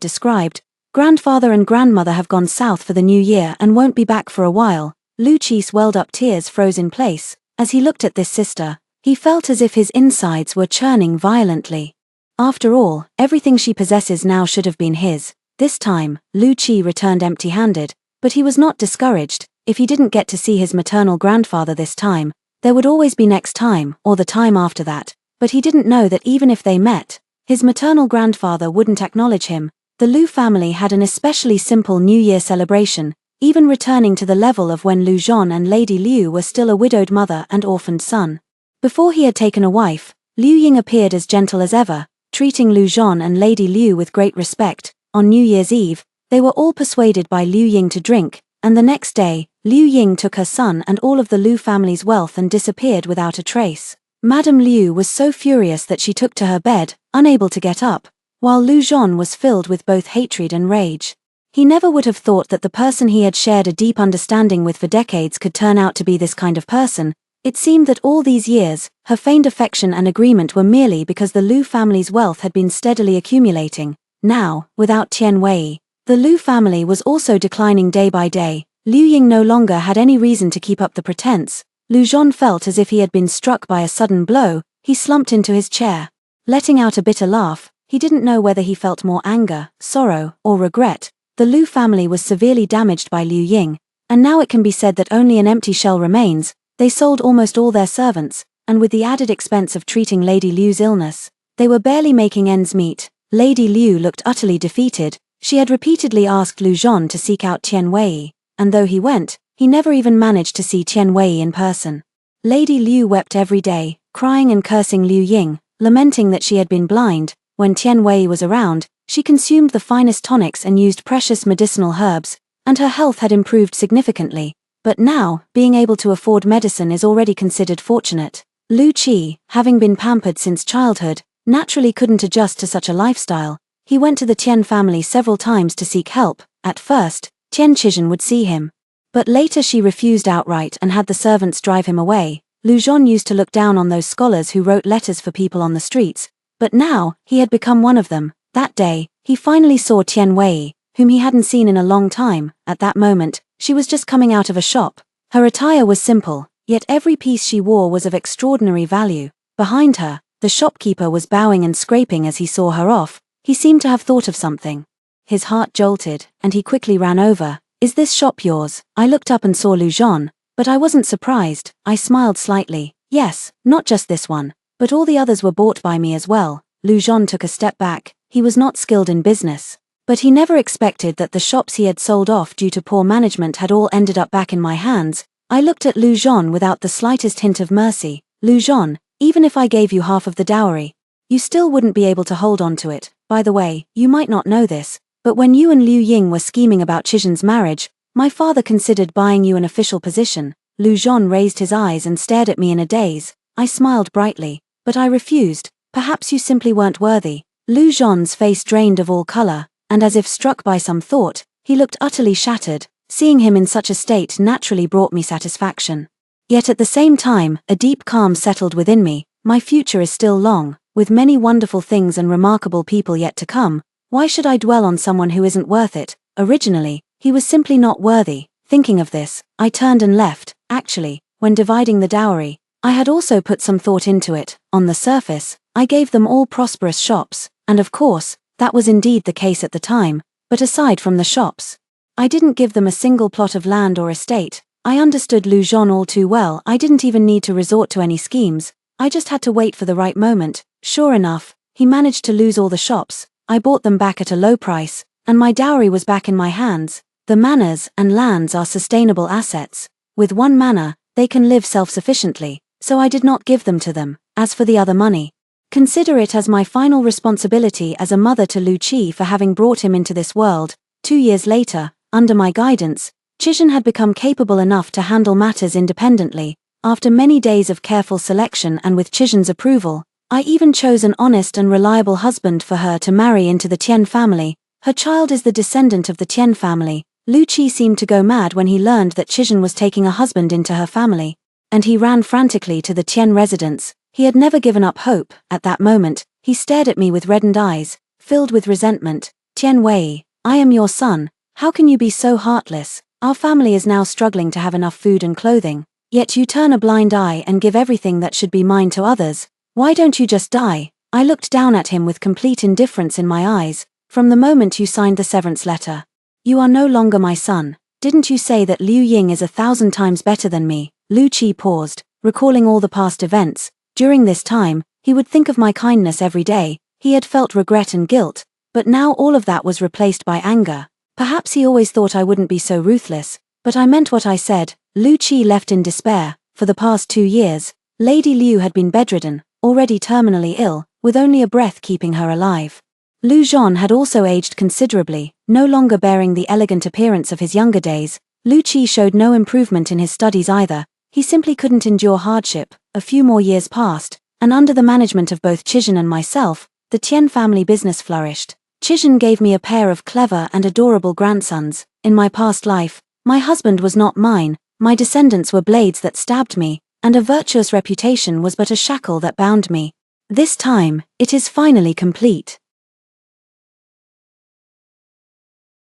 Speaker 1: described. Grandfather and grandmother have gone south for the new year and won't be back for a while. Lu Qi's welled-up tears froze in place. As he looked at this sister, he felt as if his insides were churning violently. After all, everything she possesses now should have been his. This time, Lu Qi returned empty-handed, but he was not discouraged. If he didn't get to see his maternal grandfather this time, there would always be next time, or the time after that. But he didn't know that even if they met, his maternal grandfather wouldn't acknowledge him. The Liu family had an especially simple New Year celebration, even returning to the level of when Liu Zhon and Lady Liu were still a widowed mother and orphaned son. Before he had taken a wife, Liu Ying appeared as gentle as ever, treating Liu Zhon and Lady Liu with great respect. On New Year's Eve, they were all persuaded by Liu Ying to drink, and the next day, Liu Ying took her son and all of the Liu family's wealth and disappeared without a trace. Madame Liu was so furious that she took to her bed, unable to get up, while Liu Zhon was filled with both hatred and rage. He never would have thought that the person he had shared a deep understanding with for decades could turn out to be this kind of person. It seemed that all these years, her feigned affection and agreement were merely because the Liu family's wealth had been steadily accumulating. Now, without Tian Wei, the Liu family was also declining day by day. Liu Ying no longer had any reason to keep up the pretense. Lu Zhon felt as if he had been struck by a sudden blow. He slumped into his chair. Letting out a bitter laugh, he didn't know whether he felt more anger, sorrow, or regret. The Lu family was severely damaged by Liu Ying, and now it can be said that only an empty shell remains. They sold almost all their servants, and with the added expense of treating Lady Liu's illness, they were barely making ends meet. Lady Liu looked utterly defeated. She had repeatedly asked Lu Zhon to seek out Tian Wei, and though he went, he never even managed to see Tian Wei in person. Lady Liu wept every day, crying and cursing Liu Ying, lamenting that she had been blind. When Tian Wei was around, she consumed the finest tonics and used precious medicinal herbs, and her health had improved significantly. But now, being able to afford medicine is already considered fortunate. Lu Qi, having been pampered since childhood, naturally couldn't adjust to such a lifestyle. He went to the Tian family several times to seek help. At first, Tian Qizhen would see him, but later she refused outright and had the servants drive him away. Lu Zhon used to look down on those scholars who wrote letters for people on the streets, but now, he had become one of them. That day, he finally saw Tian Wei, whom he hadn't seen in a long time. At that moment, she was just coming out of a shop. Her attire was simple, yet every piece she wore was of extraordinary value. Behind her, the shopkeeper was bowing and scraping as he saw her off. He seemed to have thought of something. His heart jolted, and he quickly ran over. "Is this shop yours?" I looked up and saw Lu Zhon, but I wasn't surprised. I smiled slightly. "Yes, not just this one, but all the others were bought by me as well." Lu Zhon took a step back. He was not skilled in business, but he never expected that the shops he had sold off due to poor management had all ended up back in my hands. I looked at Lu Zhon without the slightest hint of mercy. "Lu Zhon, even if I gave you half of the dowry, you still wouldn't be able to hold on to it. By the way, you might not know this, but when you and Liu Ying were scheming about Qizhen's marriage, my father considered buying you an official position." Lu Zhon raised his eyes and stared at me in a daze. I smiled brightly, but I refused. "Perhaps you simply weren't worthy." Lu Zhon's face drained of all color, and as if struck by some thought, he looked utterly shattered. Seeing him in such a state naturally brought me satisfaction. Yet at the same time, a deep calm settled within me. My future is still long, with many wonderful things and remarkable people yet to come. Why should I dwell on someone who isn't worth it? Originally, he was simply not worthy. Thinking of this, I turned and left. Actually, when dividing the dowry, I had also put some thought into it. On the surface, I gave them all prosperous shops, and of course, that was indeed the case at the time, but aside from the shops, I didn't give them a single plot of land or estate. I understood Lu Zhon all too well. I didn't even need to resort to any schemes. I just had to wait for the right moment. Sure enough, he managed to lose all the shops. I bought them back at a low price, and my dowry was back in my hands. The manors and lands are sustainable assets. With one manor, they can live self-sufficiently, so I did not give them to them. As for the other money, consider it as my final responsibility as a mother to Lu Qi for having brought him into this world. 2 years later, under my guidance, Qizhen had become capable enough to handle matters independently. After many days of careful selection and with Qizhen's approval, I even chose an honest and reliable husband for her to marry into the Tian family. Her child is the descendant of the Tian family. Lu Qi seemed to go mad when he learned that Qizhen was taking a husband into her family, and he ran frantically to the Tian residence. He had never given up hope. At that moment, he stared at me with reddened eyes, filled with resentment. "Tian Wei, I am your son. How can you be so heartless? Our family is now struggling to have enough food and clothing, yet you turn a blind eye and give everything that should be mine to others. Why don't you just die?" I looked down at him with complete indifference in my eyes. "From the moment you signed the severance letter, you are no longer my son. Didn't you say that Liu Ying is 1,000 times better than me?" Lu Qi paused, recalling all the past events. During this time, he would think of my kindness every day. He had felt regret and guilt, but now all of that was replaced by anger. Perhaps he always thought I wouldn't be so ruthless, but I meant what I said. Lu Qi left in despair. For the past 2 years, Lady Liu had been bedridden, already terminally ill, with only a breath keeping her alive. Lu Zhon had also aged considerably, no longer bearing the elegant appearance of his younger days. Lu Qi showed no improvement in his studies either. He simply couldn't endure hardship. A few more years passed, and under the management of both Qizhen and myself, the Tian family business flourished. Qizhen gave me a pair of clever and adorable grandsons. In my past life, my husband was not mine. My descendants were blades that stabbed me, and a virtuous reputation was but a shackle that bound me. This time, it is finally complete.